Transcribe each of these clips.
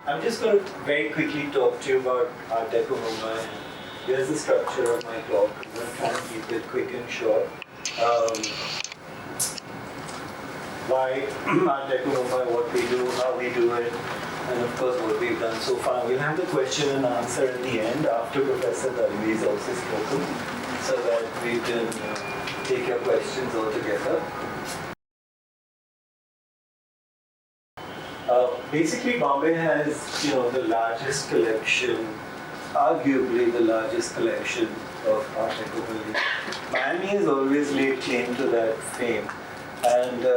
I'm just going to very quickly talk to you about Art Deco Mumbai. Here's the structure of my talk. I'm going to try and keep it quick and short. Why Art Deco Mumbai, what we do, how we do it, and of course what we've done so far. We'll have the question and answer at the end after Professor Dalvi is also spoken, so that we can take your questions all together. Basically, Bombay has, the largest collection, arguably the largest collection of Art Deco buildings. Miami has always laid claim to that fame, and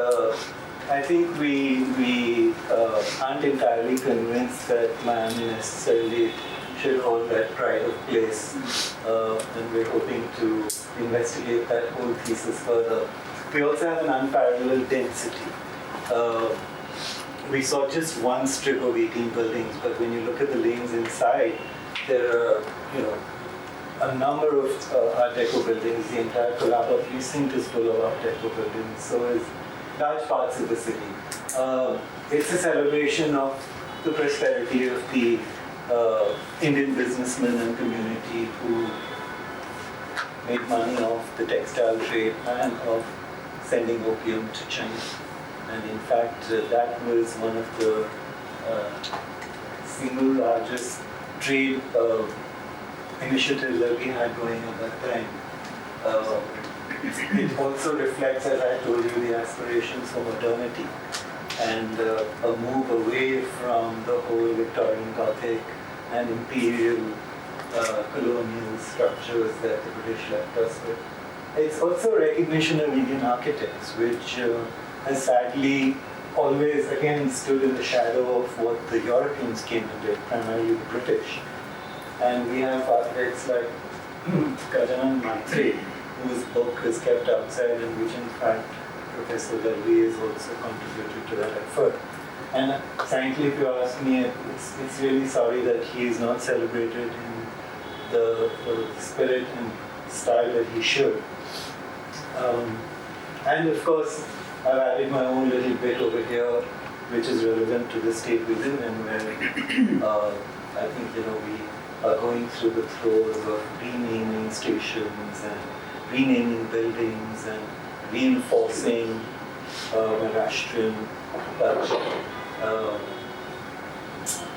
I think we aren't entirely convinced that Miami necessarily should hold that pride of place, and we're hoping to investigate that whole thesis further. We also have an unparalleled density. We saw just one strip of 18 buildings, but when you look at the lanes inside, there are, a number of Art Deco buildings. The entire Colaba precinct is full of Art Deco buildings, so is large parts of the city. It's a celebration of the prosperity of the Indian businessmen and community who made money off the textile trade and of sending opium to China. And in fact, that was one of the single largest trade initiatives that we had going at that time. It also reflects, as I told you, the aspirations for modernity and a move away from the whole Victorian Gothic and imperial colonial structures that the British left us with. It's also a recognition of Indian architects, which has sadly always, again, stood in the shadow of what the Europeans came and did, primarily the British. And we have architects like Kajanan Maitre, whose book is kept outside and which in fact Professor Dalvi has also contributed to that effort. And frankly, if you ask me, it's really sorry that he is not celebrated in the spirit and style that he should. And of course, I've added my own little bit over here, which is relevant to the state we live in, where I think we are going through the throes of renaming stations and renaming buildings and reinforcing Maharashtrian culture.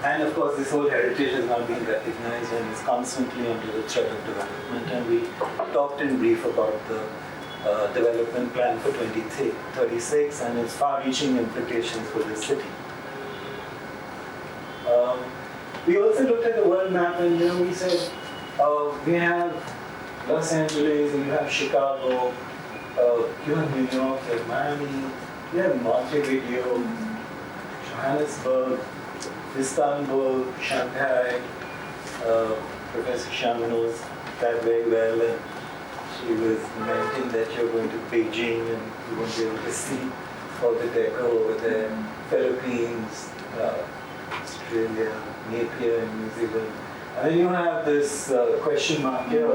And of course, this whole heritage has not been recognized and is constantly under the threat of development. And we talked in brief about the development plan for 2036 and its far-reaching implications for the city. We also looked at the world map and we said we have Los Angeles, you have Chicago, you have New York, you have Miami, you have Montevideo, Johannesburg, Istanbul, Shanghai. Professor Sharma knows that very well, and she was lamenting that you're going to Beijing and you won't be able to see all the deco over there. Philippines, Australia, Napier, and New Zealand. And then you have this question mark here.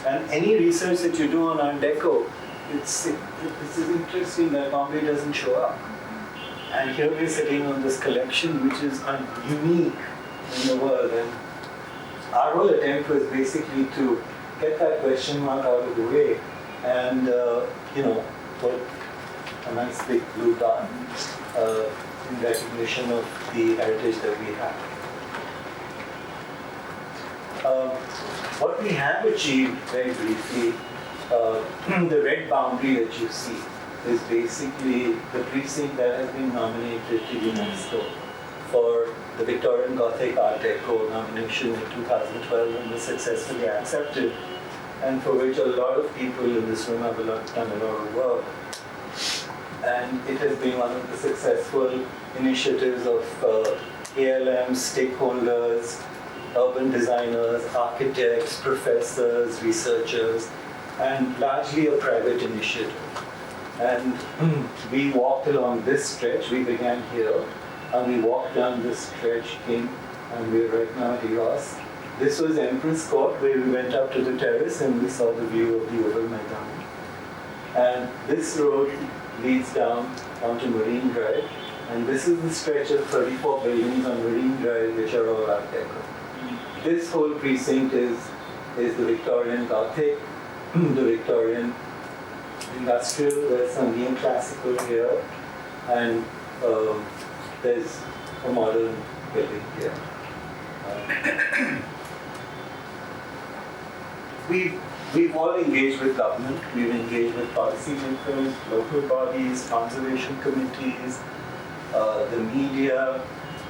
And any research that you do on Art Deco, this is interesting that Bombay doesn't show up. And here we're sitting on this collection which is unique in the world. And our whole attempt was basically to get that question mark out of the way and, put a nice big blue dot in recognition of the heritage that we have. What we have achieved, very briefly, the red boundary that you see is basically the precinct that has been nominated to UNESCO for the Victorian Gothic Art Deco nomination in 2012 and was successfully accepted, and for which a lot of people in this room have done a lot of work. And it has been one of the successful initiatives of ALM stakeholders, urban designers, architects, professors, researchers, and largely a private initiative. And we walked along this stretch. We began here, and we walked down this stretch in, and we're right now at Eros. This was Empress Court, where we went up to the terrace and we saw the view of the Oval Maidan. And this road leads down onto Marine Drive, and this is the stretch of 34 buildings on Marine Drive, which are all Art Deco. This whole precinct is the Victorian Gothic, the Victorian Industrial, there's some neoclassical here, and there's a modern building here. We've all engaged with government, we've engaged with policymakers, local bodies, conservation committees, the media,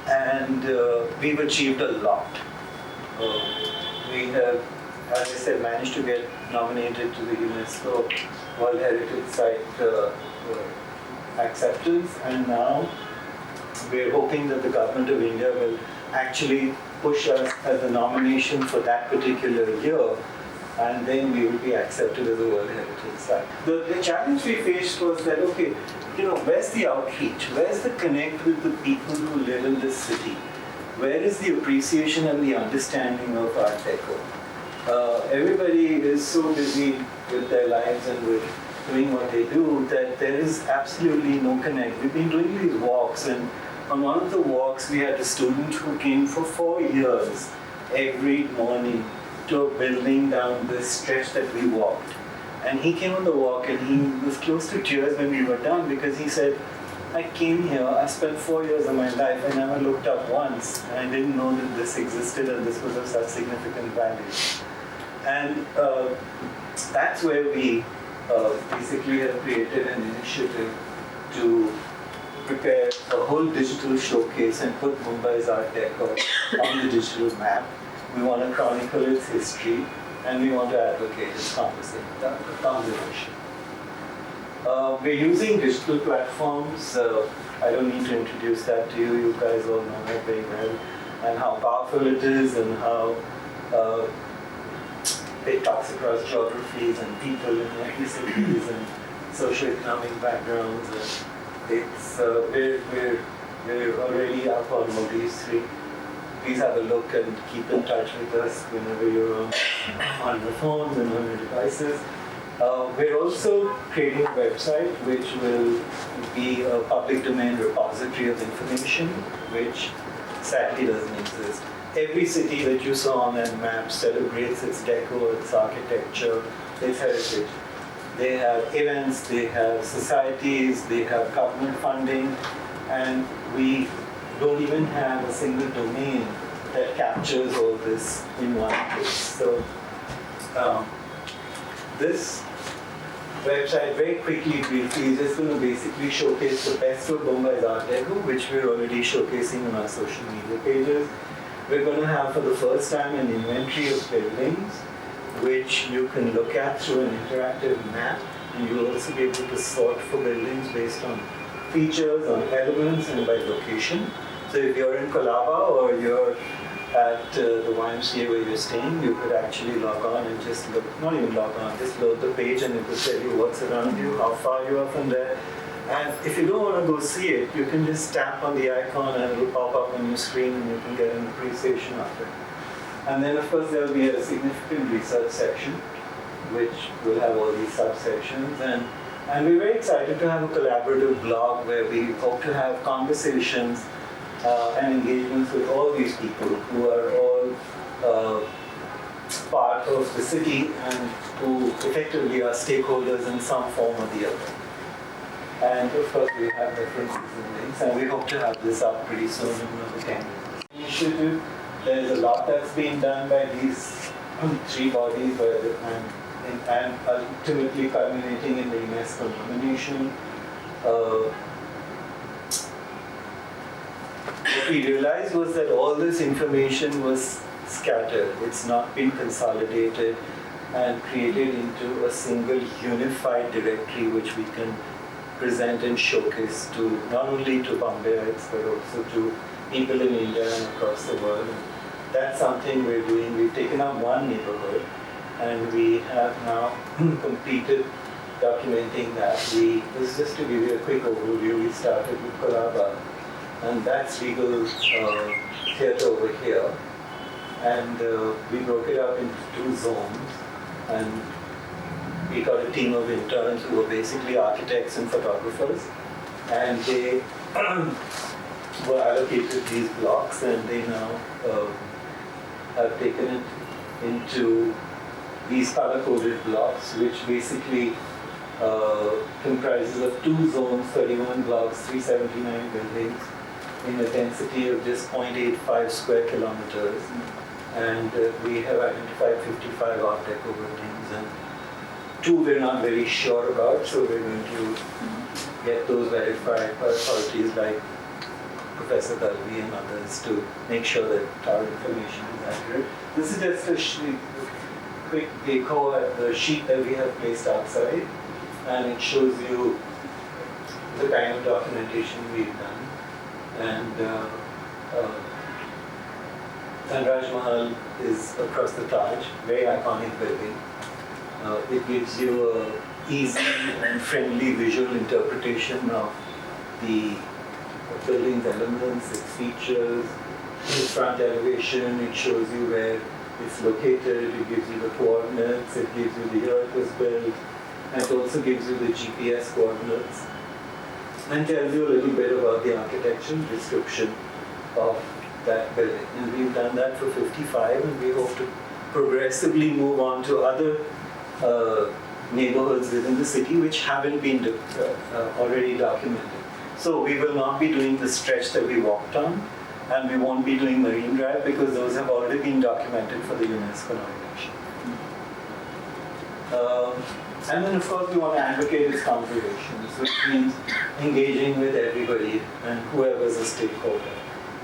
and we've achieved a lot. We have, as I said, managed to get nominated to the UNESCO World Heritage Site acceptance, and now we're hoping that the government of India will actually push us as a nomination for that particular year, and then we will be accepted as a World Heritage Site. The challenge we faced was that, okay, where's the outreach? Where's the connect with the people who live in this city? Where is the appreciation and the understanding of Art Deco? Everybody is so busy with their lives and with doing what they do that there is absolutely no connect. We've been doing these walks, and on one of the walks we had a student who came for 4 years every morning to a building down this stretch that we walked. And he came on the walk and he was close to tears when we were done, because he said, I came here, I spent 4 years of my life, I never looked up once, and I didn't know that this existed and this was of such significant value. And that's where we basically have created an initiative to prepare a whole digital showcase and put Mumbai's Art Deco on the digital map. We want to chronicle its history, and we want to advocate its conservation. We're using digital platforms. I don't need to introduce that to you. You guys all know that very well, and how powerful it is, and how it talks across geographies and people and ethnicities and socioeconomic backgrounds. And it's we're already up on all these three. Please have a look and keep in touch with us whenever you're on your phones and on your devices. We're also creating a website which will be a public domain repository of information, which sadly doesn't exist. Every city that you saw on that map celebrates its deco, its architecture, its heritage. They have events, they have societies, they have government funding, and we don't even have a single domain that captures all this in one place. So this website very quickly, briefly, is just going to basically showcase the best of Bombay's Art Deco, which we're already showcasing on our social media pages. We're going to have for the first time an inventory of buildings, which you can look at through an interactive map, and you'll also be able to sort for buildings based on features, on elements, and by location. So if you're in Colaba or you're at the YMCA where you're staying, you could actually log on and just look, not even log on, just load the page and it will tell you what's around you, how far you are from there. And if you don't want to go see it, you can just tap on the icon and it will pop up on your screen and you can get an appreciation of it. And then of course there will be a significant research section, which will have all these subsections. And we're very excited to have a collaborative blog where we hope to have conversations and engagements with all these people who are all part of the city and who effectively are stakeholders in some form or the other. And of course we have references and links, and we hope to have this up pretty soon in another 10 years. Initiative, there's a lot that's been done by these three bodies and ultimately culminating in the UNESCO nomination. What we realized was that all this information was scattered. It's not been consolidated and created into a single unified directory which we can present and showcase to not only to Bombayites but also to people in India and across the world. And that's something we're doing. We've taken up one neighborhood and we have now completed documenting that. This is just to give you a quick overview. We started with Colaba, and that's legal theatre over here. And we broke it up into 2 zones, and we got a team of interns who were basically architects and photographers, and they were allocated these blocks, and they now have taken it into these color-coded blocks, which basically comprises of 2 zones, 31 blocks, 379 buildings, in a density of just 0.85 square kilometers. And we have identified 55 Art Deco buildings, and 2 we're not very sure about, so we're going to get those verified by authorities like Professor Dalvi and others to make sure that our information is accurate. This is just a quick deco at the sheet that we have placed outside, and it shows you the kind of documentation we've done. And Sunraj Mahal is across the Taj, very iconic building. It gives you an easy and friendly visual interpretation of the building's elements, its features, its front elevation. It shows you where it's located, it gives you the coordinates, it gives you the year it was built, and it also gives you the GPS coordinates, and tells you a little bit about the architectural description of that building. And we've done that for 55, and we hope to progressively move on to other neighborhoods within the city which haven't been already documented. So we will not be doing the stretch that we walked on, and we won't be doing Marine Drive because those have already been documented for the UNESCO nomination. And then of course we want to advocate its conservation, which means engaging with everybody and whoever's a stakeholder.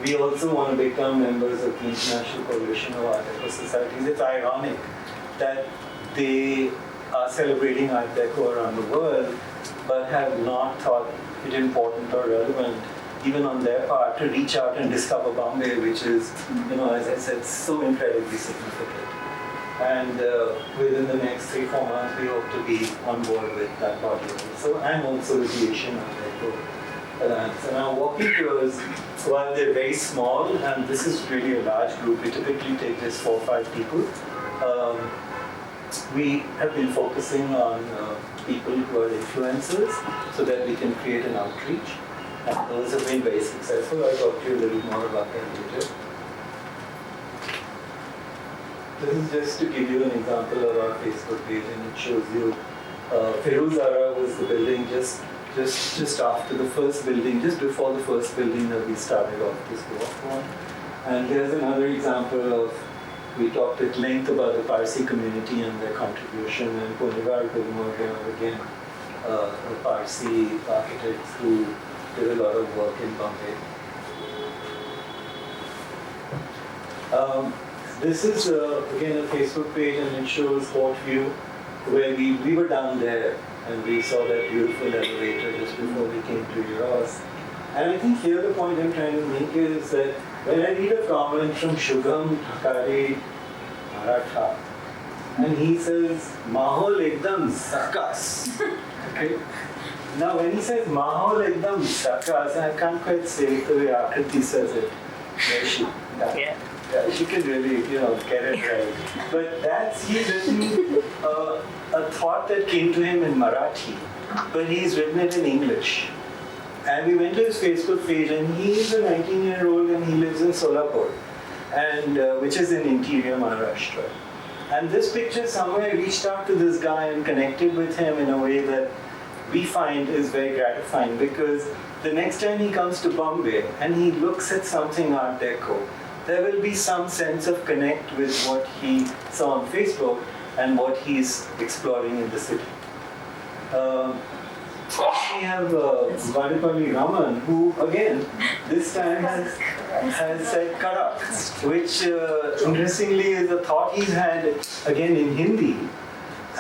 We also want to become members of the International Coalition of Art Deco Societies. It's ironic that they are celebrating Art Deco around the world, but have not thought it important or relevant, even on their part, to reach out and discover Bombay, which is, as I said, so incredibly significant. And within the next 3-4 months, we hope to be on board with that body. So, and also with the Asian Art Deco Alliance. And our walking tours, while they're very small, and this is really a large group, we typically take just 4 or 5 people. We have been focusing on people who are influencers so that we can create an outreach. And those have been very successful. I'll talk to you a little more about that later. This is just to give you an example of our Facebook page, and it shows you Firuzara was the building just after the first building, just before the first building that we started off this walk on. And here's another example of We talked at length about the Parsi community and their contribution, and Ponivar Gulmur, again, a Parsi architect who did a lot of work in Bombay. This is, again, a Facebook page, and it shows Port View, where we were down there, and we saw that beautiful elevator just before we came to Eros. And I think here the point I'm trying to make is that when I read a comment from Shubham Thakare Maratha, and he says, Mahol ekdam zakas. Okay? Now when he says Mahol ekdam zakas, I can't quite say it the way Akriti says it. Yeah, she can really, get it right. But he's written a thought that came to him in Marathi, but he's written it in English. And we went to his Facebook page, and he's a 19-year-old, and he lives in Solapur, and which is in interior Maharashtra. And this picture somewhere reached out to this guy and connected with him in a way that we find is very gratifying, because the next time he comes to Bombay and he looks at something Art Deco, there will be some sense of connect with what he saw on Facebook and what he's exploring in the city. We have Vadipalli Raman, who again, this time has said Karak, which interestingly is a thought he's had again in Hindi,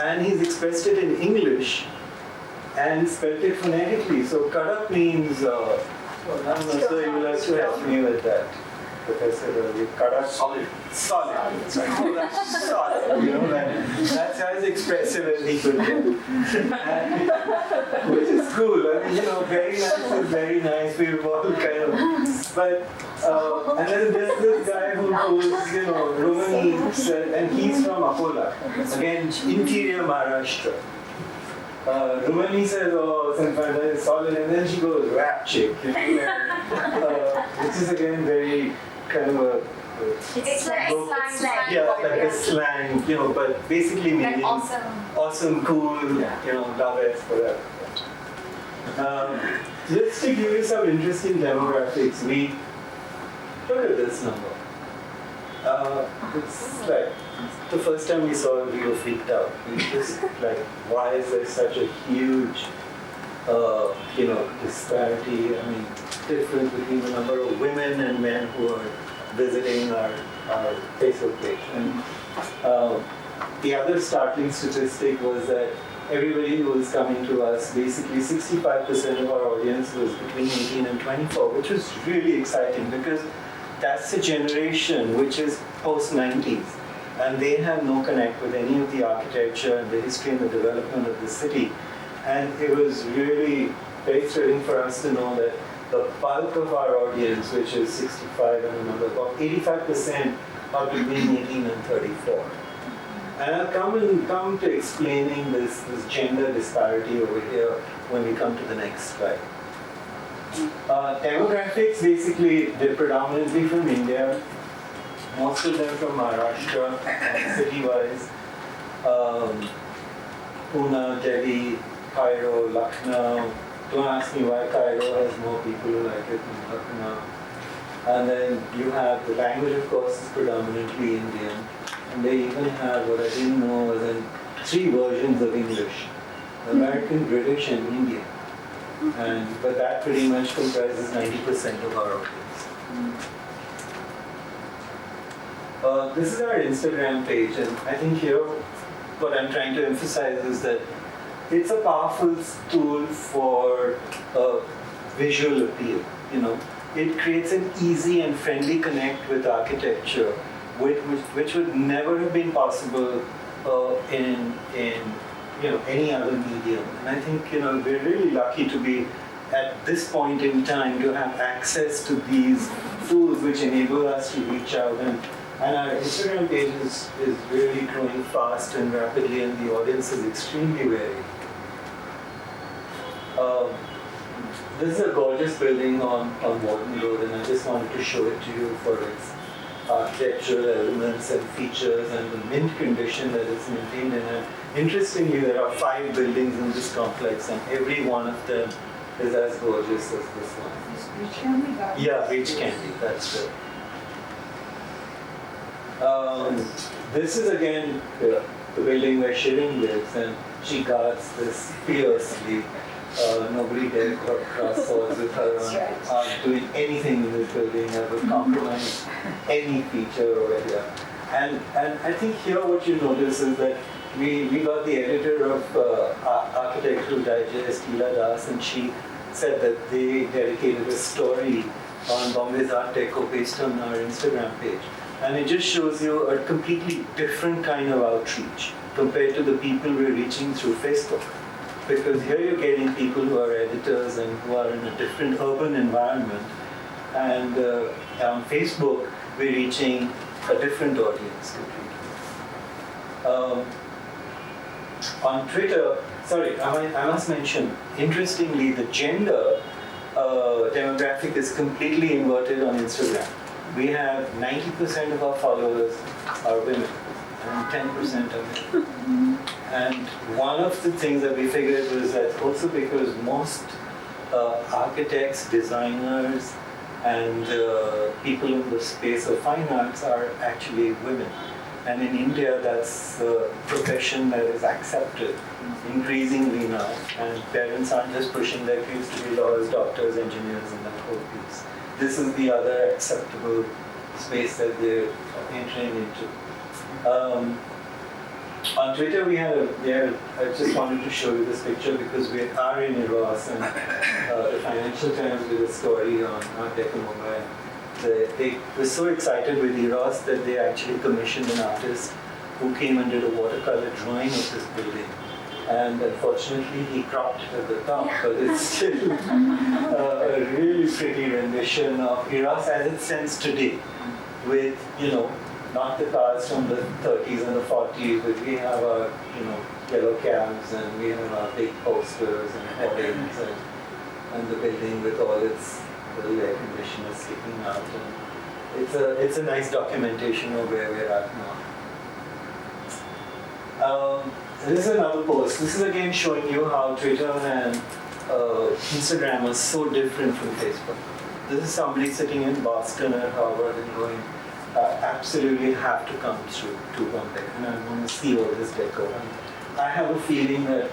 and he's expressed it in English and spelled it phonetically. So Karak means, so you will have to help me with that. Professor Dalvi, Karak, solid. Solid. That's solid. That's as expressive as he could get. Which is cool. I mean, very nice is very nice. We've all kind of. But, and then there's this guy who goes, Romani, and he's from Akola. Again, interior Maharashtra. Rumani says, Sanfanda is solid, and then she goes, rap chick, which is again very kind of a it's like slang. Yeah, like a slang, but basically meaning like awesome, cool, love it, whatever. Just to give you some interesting demographics, we look at this number. It's like the first time we saw it, we were freaked out. We just like, why is there such a huge, disparity? I mean, difference between the number of women and men who are visiting our Facebook page. And the other startling statistic was that everybody who was coming to us, basically 65% of our audience was between 18 and 24, which was really exciting because that's the generation which is post-90s. And they have no connect with any of the architecture and the history and the development of the city. And it was really very thrilling for us to know that the bulk of our audience, which is 65 and another, about 85% are between 18 and 34. And I'll come to explaining this gender disparity over here when we come to the next slide. Demographics, basically, they're predominantly from India, most of them from Maharashtra, city-wise. Pune, Delhi, Cairo, Lucknow. Don't ask me why Cairo has more people who like it than Lucknow. And then you have, the language of course is predominantly Indian. And they even have, what I didn't know was in 3 versions of English. American, British and Indian. But that pretty much comprises 90% of our audience. This is our Instagram page, and I think here what I'm trying to emphasize is that it's a powerful tool for visual appeal. It creates an easy and friendly connect with architecture, which would never have been possible in any other medium. And I think we're really lucky to be at this point in time to have access to these tools which enable us to reach out. And our Instagram page is really growing fast and rapidly, and the audience is extremely varied. This is a gorgeous building on Warden Road, and I just wanted to show it to you for its architectural elements and features and the mint condition that it's maintained in. And interestingly, there are 5 buildings in this complex, and every one of them is as gorgeous as this one. Beach Candy? Yeah, Beach Candy, that's right. This is again the building where Shirin lives, and she guards this fiercely. Nobody dare cross swords with her on doing anything in this building that would compromise any feature over here. And I think here what you notice is that we got the editor of Architectural Digest, Hila Das, and she said that they dedicated a story on Bombay's Art Deco based on our Instagram page. And it just shows you a completely different kind of outreach compared to the people we're reaching through Facebook. Because here you're getting people who are editors and who are in a different urban environment. And on Facebook, we're reaching a different audience completely. On Twitter, sorry, I must mention, interestingly, the gender demographic is completely inverted on Instagram. We have 90% of our followers are women and 10% are men. And one of the things that we figured was that also because most architects, designers, and people in the space of fine arts are actually women. And in India, that's a profession that is accepted increasingly now. And parents aren't just pushing their kids to be lawyers, doctors, engineers, and that whole piece. This is the other acceptable space that they're entering into. On Twitter, I just wanted to show you this picture because we are in Eros, and the Financial Times did a story on Art Deco Mumbai. They were so excited with Eros that they actually commissioned an artist who came and did a watercolor drawing of this building. And unfortunately, he cropped at the top, but it's still a really pretty rendition of Eros as it stands today, with, not the cars from the 30s and the 40s, but we have our, yellow cabs, and we have our big posters and hoardings, and the building with all its little air conditioners sticking out. And it's a nice documentation of where we're at now. This is another post. This is again showing you how Twitter and Instagram are so different from Facebook. This is somebody sitting in Boston or Harvard and going, absolutely have to come through to Bombay, and I want to see all this deco. And I have a feeling that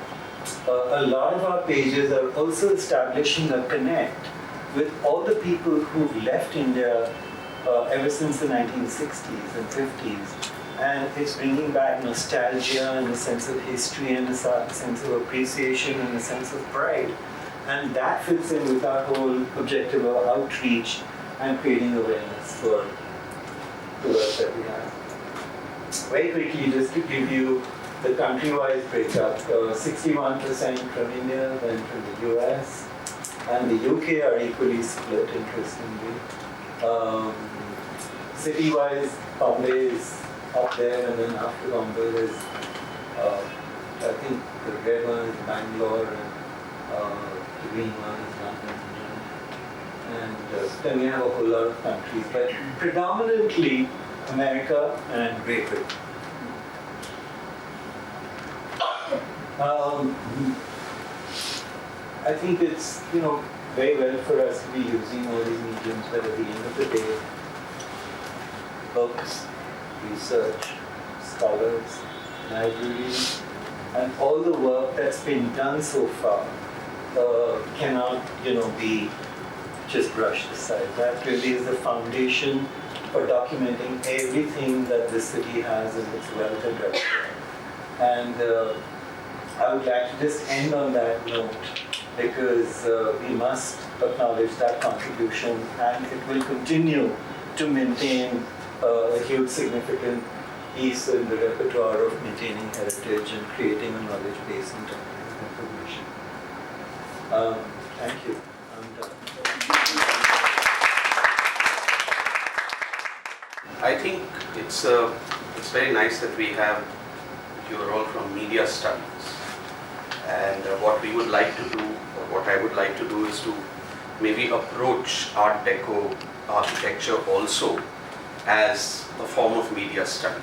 a lot of our pages are also establishing a connect with all the people who've left India ever since the 1960s and 50s. And it's bringing back nostalgia and a sense of history and a sense of appreciation and a sense of pride. And that fits in with our whole objective of outreach and creating awareness for the work that we have. Very quickly, just to give you the country-wise breakup, 61% from India, then from the US, and the UK are equally split, interestingly. City-wise, Bombay is up there, and then after Bombay there's, I think the red one is Bangalore, and the green one is London. And then we have a whole lot of countries, but predominantly America and Great Britain. I think it's very well for us to be using all these mediums, but at the end of the day, books, research, scholars, libraries, and all the work that's been done so far cannot be just brushed aside. That really is the foundation for documenting everything that this city has in its wealth and repertoire. And I would like to just end on that note, because we must acknowledge that contribution, and it will continue to maintain a huge significant piece in the repertoire of maintaining heritage and creating a knowledge base in terms of information. Thank you. I'm done. I think it's very nice that we have you are all from media studies, and what we would like to do, or what I would like to do, is to maybe approach Art Deco architecture also as a form of media study.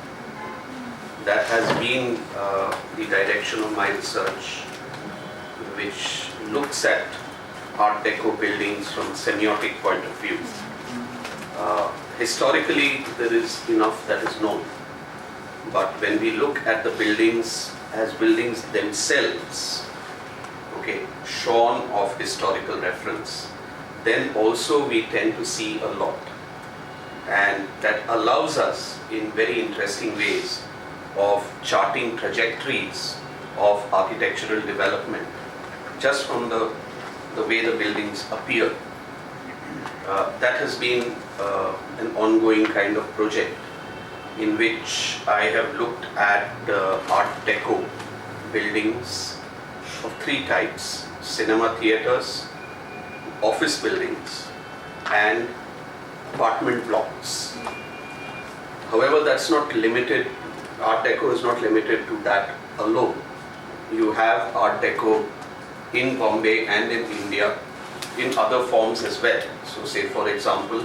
That has been the direction of my research, which looks at Art Deco buildings from a semiotic point of view. Historically, there is enough that is known, but when we look at the buildings as buildings themselves, okay, shorn of historical reference, then also we tend to see a lot. And that allows us in very interesting ways of charting trajectories of architectural development just from the way the buildings appear. That has been an ongoing kind of project in which I have looked at Art Deco buildings of three types: cinema theatres, office buildings, and apartment blocks. However, that's not limited, Art Deco is not limited to that alone. You have Art Deco in Bombay and in India in other forms as well. So say for example,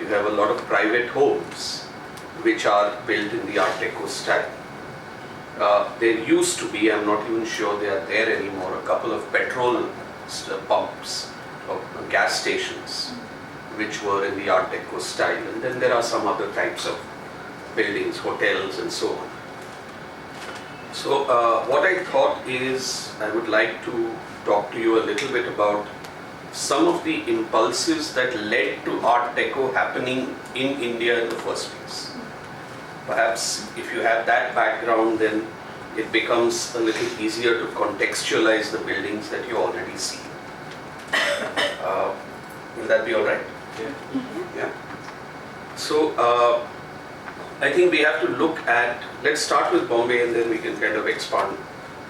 you have a lot of private homes which are built in the Art Deco style. There used to be, I'm not even sure they are there anymore, a couple of petrol pumps or gas stations which were in the Art Deco style, and then there are some other types of buildings, hotels and so on. So what I thought is I would like to talk to you a little bit about some of the impulses that led to Art Deco happening in India in the first place. Perhaps if you have that background, then it becomes a little easier to contextualize the buildings that you already see. Will that be all right? Yeah. So I think we have to look at, let's start with Bombay and then we can kind of expand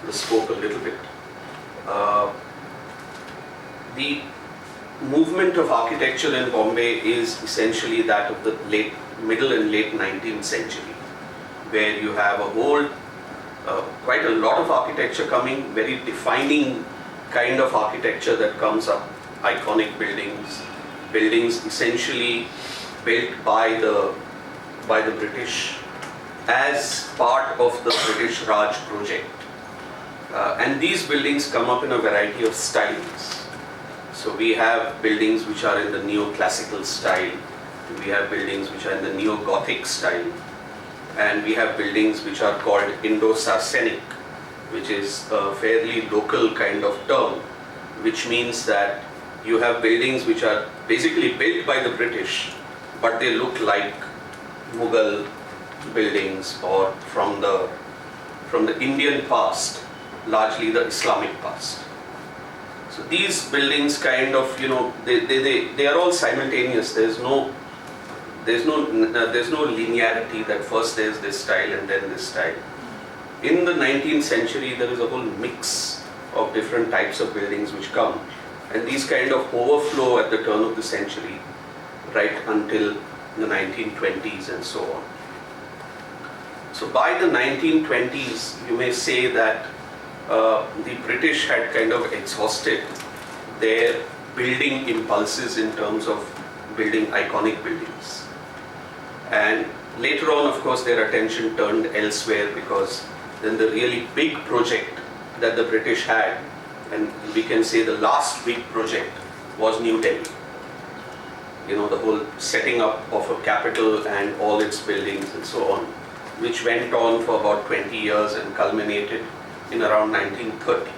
the scope a little bit. The movement of architecture in Bombay is essentially that of the middle and late 19th century, where you have a whole, quite a lot of architecture coming, very defining kind of architecture that comes up, iconic buildings essentially built by the British as part of the British Raj project. And these buildings come up in a variety of styles. So we have buildings which are in the neo-classical style, we have buildings which are in the neo-Gothic style, and we have buildings which are called Indo-Saracenic, which is a fairly local kind of term, which means that you have buildings which are basically built by the British, but they look like Mughal buildings or from the Indian past, largely the Islamic past. So these buildings kind of, they are all simultaneous. There's no linearity that first there's this style and then this style. In the 19th century, there is a whole mix of different types of buildings which come, and these kind of overflow at the turn of the century, right until the 1920s and so on. So by the 1920s, you may say that the British had kind of exhausted their building impulses in terms of building iconic buildings. And later on, of course, their attention turned elsewhere, because then the really big project that the British had, and we can say the last big project, was New Delhi. The whole setting up of a capital and all its buildings and so on, which went on for about 20 years and culminated in around 1930.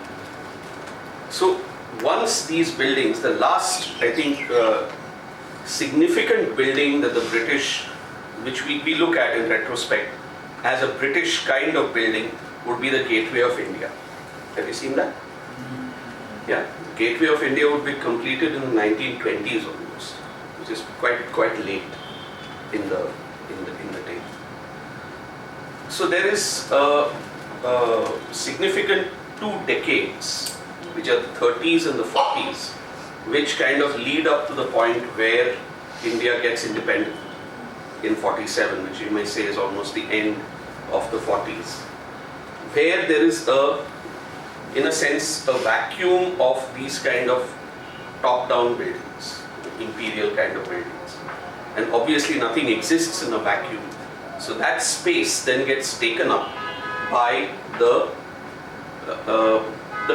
So once these buildings, the last, I think, significant building that the British, which we look at in retrospect as a British kind of building, would be the Gateway of India. Have you seen that? Yeah, the Gateway of India would be completed in the 1920s almost, which is quite late in the day. So there is a significant 2 decades, which are the 30s and the 40s, which kind of lead up to the point where India gets independent in 47, which you may say is almost the end of the 40s, where there is in a sense, a vacuum of these kind of top-down buildings, imperial kind of buildings. And obviously nothing exists in a vacuum. So that space then gets taken up by the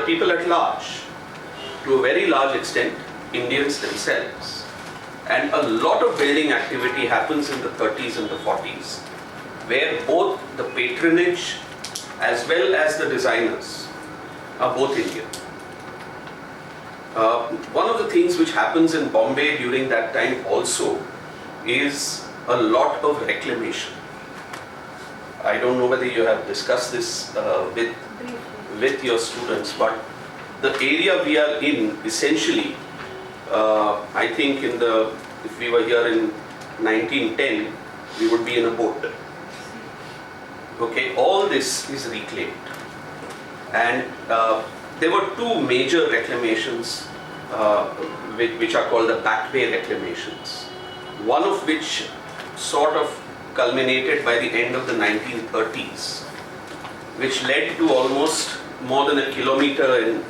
people at large, to a very large extent, Indians themselves. And a lot of building activity happens in the 30s and the 40s, where both the patronage as well as the designers are both Indian. One of the things which happens in Bombay during that time also is a lot of reclamation. I don't know whether you have discussed this with your students, but the area we are in essentially, I think if we were here in 1910, we would be in a boat. Okay, all this is reclaimed. And there were two major reclamations which are called the Back Bay reclamations. One of which sort of culminated by the end of the 1930s, which led to almost more than a kilometer in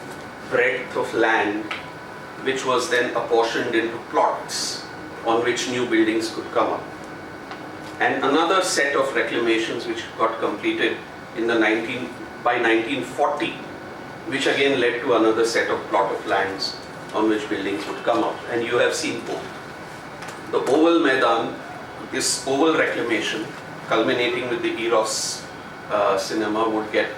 breadth of land, which was then apportioned into plots on which new buildings could come up. And another set of reclamations which got completed by 1940, which again led to another set of plot of lands on which buildings would come up. And you have seen both. The Oval Maidan, this oval reclamation culminating with the Eros Cinema would get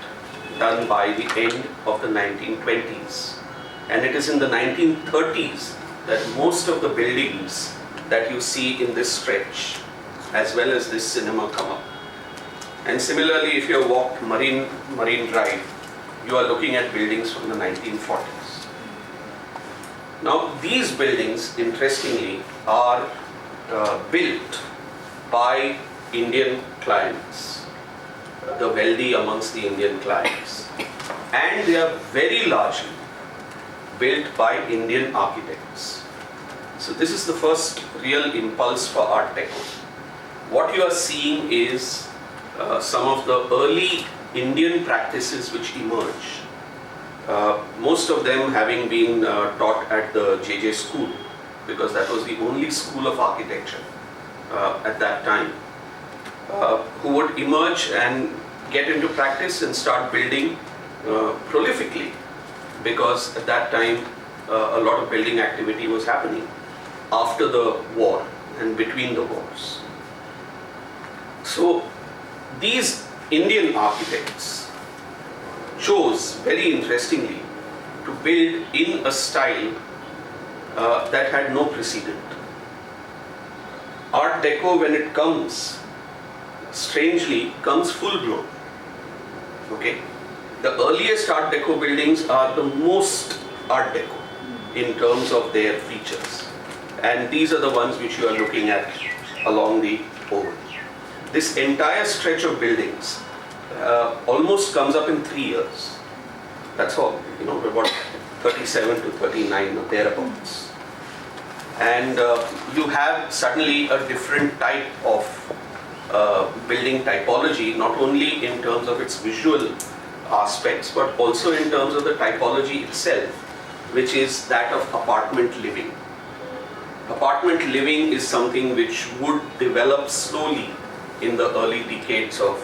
done by the end of the 1920s. And it is in the 1930s that most of the buildings that you see in this stretch, as well as this cinema, come up. And similarly, if you have walked Marine Drive, you are looking at buildings from the 1940s. Now, these buildings, interestingly, are built by Indian clients, the wealthy amongst the Indian clients. And they are very largely built by Indian architects. So this is the first real impulse for Art Deco. What you are seeing is some of the early Indian practices which emerge. Most of them having been taught at the JJ school, because that was the only school of architecture at that time, who would emerge and get into practice and start building prolifically, because at that time a lot of building activity was happening after the war and between the wars. So these Indian architects chose, very interestingly, to build in a style that had no precedent. Art Deco, when it comes, strangely comes full blown. Okay, the earliest Art Deco buildings are the most Art Deco in terms of their features, and these are the ones which you are looking at along the oval. This entire stretch of buildings almost comes up in 3 years. That's all, about 37 to 39 or thereabouts. And you have suddenly a different type of building typology, not only in terms of its visual aspects, but also in terms of the typology itself, which is that of apartment living. Apartment living is something which would develop slowly in the early decades of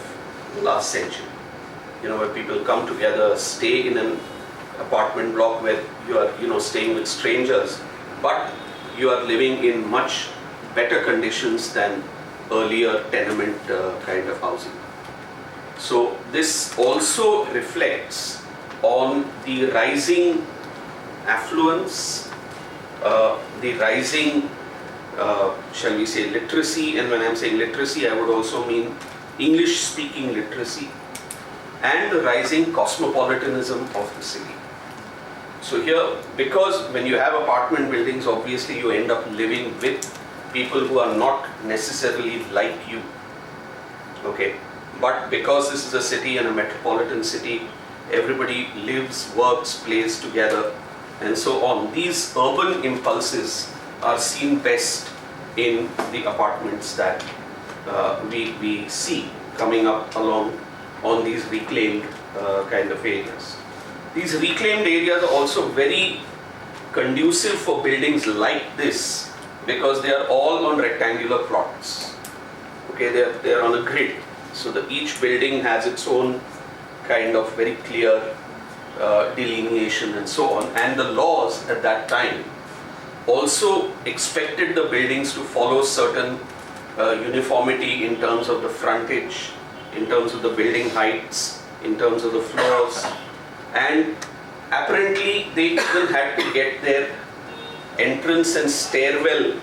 the last century. Where people come together, stay in an apartment block where you are, staying with strangers, but you are living in much better conditions than earlier tenement kind of housing. So this also reflects on the rising affluence, the rising, shall we say, literacy, and when I'm saying literacy, I would also mean English-speaking literacy, and the rising cosmopolitanism of the city. So here, because when you have apartment buildings, obviously you end up living with people who are not necessarily like you, okay? But because this is a city and a metropolitan city, everybody lives, works, plays together, and so on. These urban impulses are seen best in the apartments that we see coming up along on these reclaimed kind of areas. These reclaimed areas are also very conducive for buildings like this, because they are all on rectangular plots. Okay, they are on a grid, so that each building has its own kind of very clear delineation and so on. And the laws at that time also expected the buildings to follow certain uniformity in terms of the frontage, in terms of the building heights, in terms of the floors, and apparently they even had to get their entrance and stairwell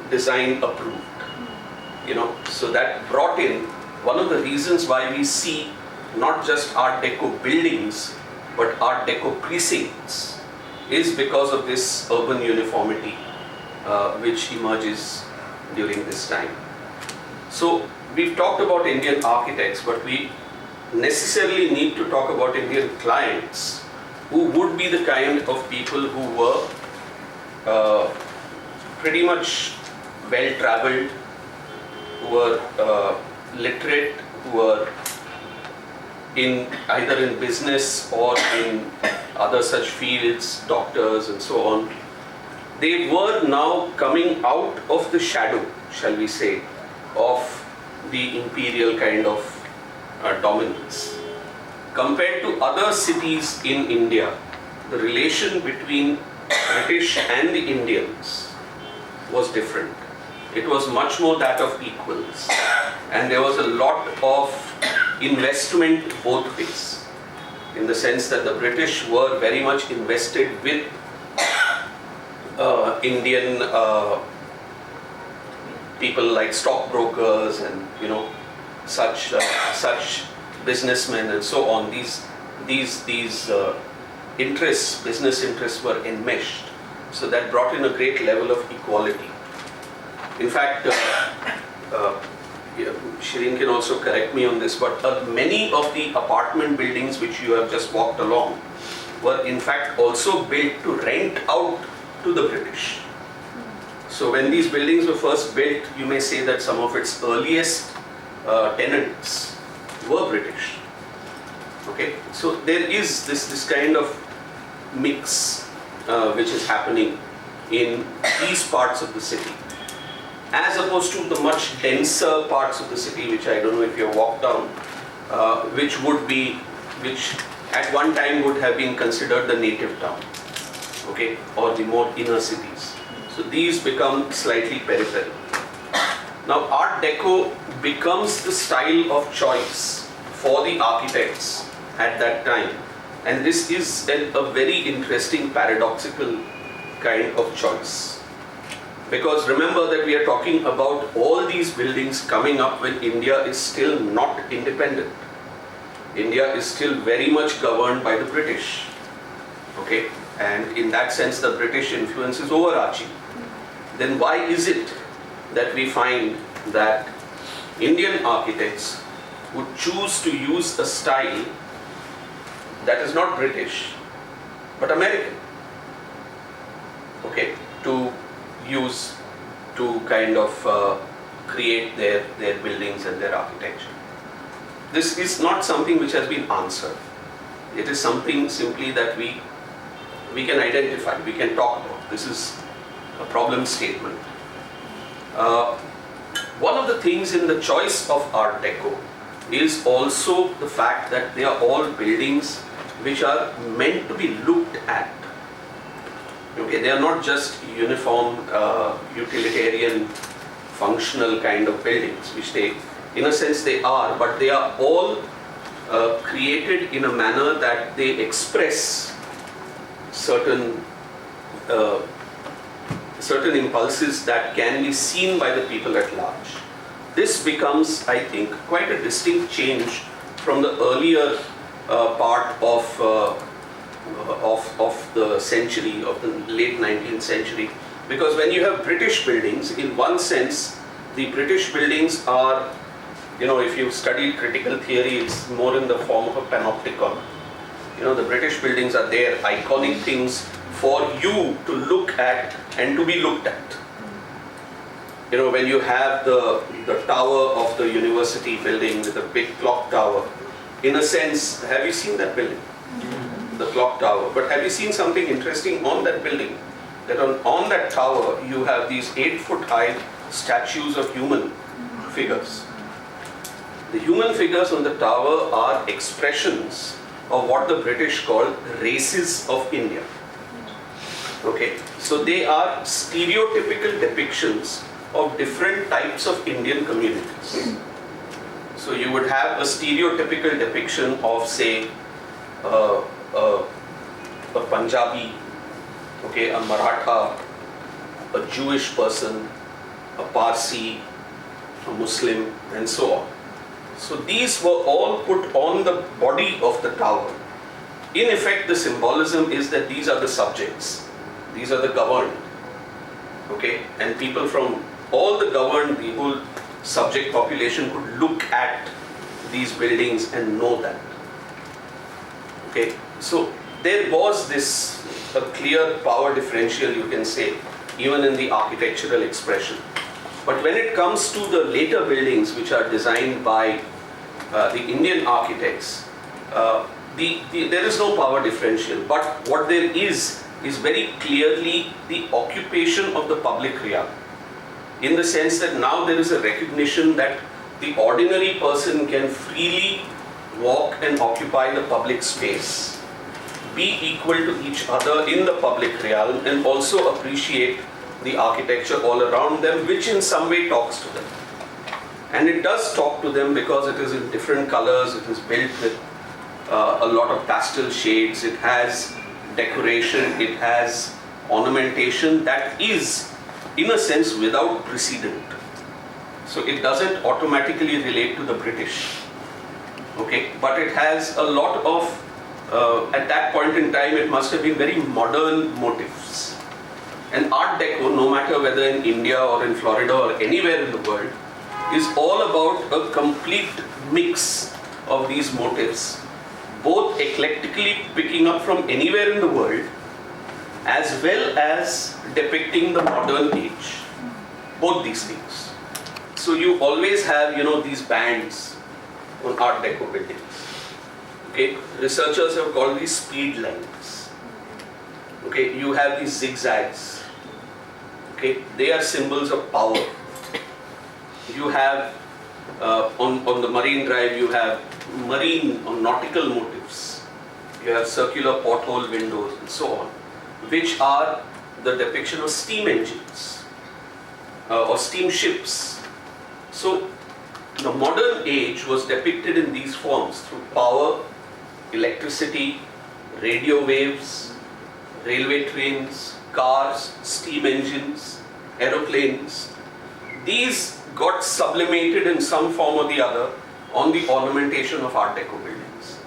design approved. So that brought in one of the reasons why we see not just Art Deco buildings but Art Deco precincts is because of this urban uniformity which emerges during this time. So we've talked about Indian architects, but we necessarily need to talk about Indian clients, who would be the kind of people who were pretty much well-traveled, who were literate, who were either in business or in other such fields, doctors and so on. They were now coming out of the shadow, shall we say, of the imperial kind of dominance. Compared to other cities in India, the relation between British and the Indians was different. It was much more that of equals, and there was a lot of investment both ways, in the sense that the British were very much invested with Indian people like stockbrokers and such businessmen and so on. These interests, business interests, were enmeshed, so that brought in a great level of equality. In fact, Shireen can also correct me on this, but many of the apartment buildings which you have just walked along were in fact also built to rent out to the British. So when these buildings were first built, you may say that some of its earliest tenants were British. Okay, so there is this kind of mix which is happening in these parts of the city, as opposed to the much denser parts of the city, which I don't know if you have walked down, which at one time would have been considered the native town, okay, or the more inner cities. So these become slightly peripheral. Now Art Deco becomes the style of choice for the architects at that time, and this is a very interesting paradoxical kind of choice. Because remember that we are talking about all these buildings coming up when India is still not independent. India is still very much governed by the British. Okay? And in that sense, the British influence is overarching. Then why is it that we find that Indian architects would choose to use a style that is not British, but American? Okay? To use to kind of create their buildings and their architecture. This is not something which has been answered. It is something simply that we can identify, we can talk about. This is a problem statement. One of the things in the choice of Art Deco is also the fact that they are all buildings which are meant to be looked at. Okay, they are not just uniform, utilitarian, functional kind of buildings, which they, in a sense they are, but they are all created in a manner that they express certain impulses that can be seen by the people at large. This becomes, I think, quite a distinct change from the earlier part of the century, of the late 19th century, because when you have British buildings, in one sense, the British buildings are, if you study critical theory, it's more in the form of a panopticon. The British buildings are there, iconic things for you to look at and to be looked at. When you have the tower of the university building with a big clock tower, in a sense, have you seen that building? The clock tower. But have you seen something interesting on that building? That on that tower you have these 8-foot high statues of human figures. The human figures on the tower are expressions of what the British called races of India. Okay, so they are stereotypical depictions of different types of Indian communities. So you would have a stereotypical depiction of, say, a Punjabi, okay, a Maratha, a Jewish person, a Parsi, a Muslim, and so on. So these were all put on the body of the tower. In effect, the symbolism is that these are the subjects, these are the governed, okay, and people from all the governed, the whole subject population could look at these buildings and know that. Okay, so there was this a clear power differential, you can say, even in the architectural expression. But when it comes to the later buildings which are designed by the Indian architects, there is no power differential. But what there is very clearly the occupation of the public realm. In the sense that now there is a recognition that the ordinary person can freely walk and occupy the public space, be equal to each other in the public realm, and also appreciate the architecture all around them, which in some way talks to them. And it does talk to them because it is in different colors, it is built with a lot of pastel shades, it has decoration, it has ornamentation that is, in a sense, without precedent. So it doesn't automatically relate to the British, okay, but it has a lot of, at that point in time, it must have been very modern motifs. And Art Deco, no matter whether in India or in Florida or anywhere in the world, is all about a complete mix of these motifs, both eclectically picking up from anywhere in the world, as well as depicting the modern age, both these things. So you always have, these bands on Art Deco buildings. Okay, researchers have called these speed lines. Okay, you have these zigzags. Okay, they are symbols of power. You have on the Marine Drive, you have marine or nautical motifs. You have circular porthole windows and so on, which are the depiction of steam engines or steamships. So the modern age was depicted in these forms through power, electricity, radio waves, railway trains, cars, steam engines, aeroplanes. These got sublimated in some form or the other on the ornamentation of Art Deco buildings.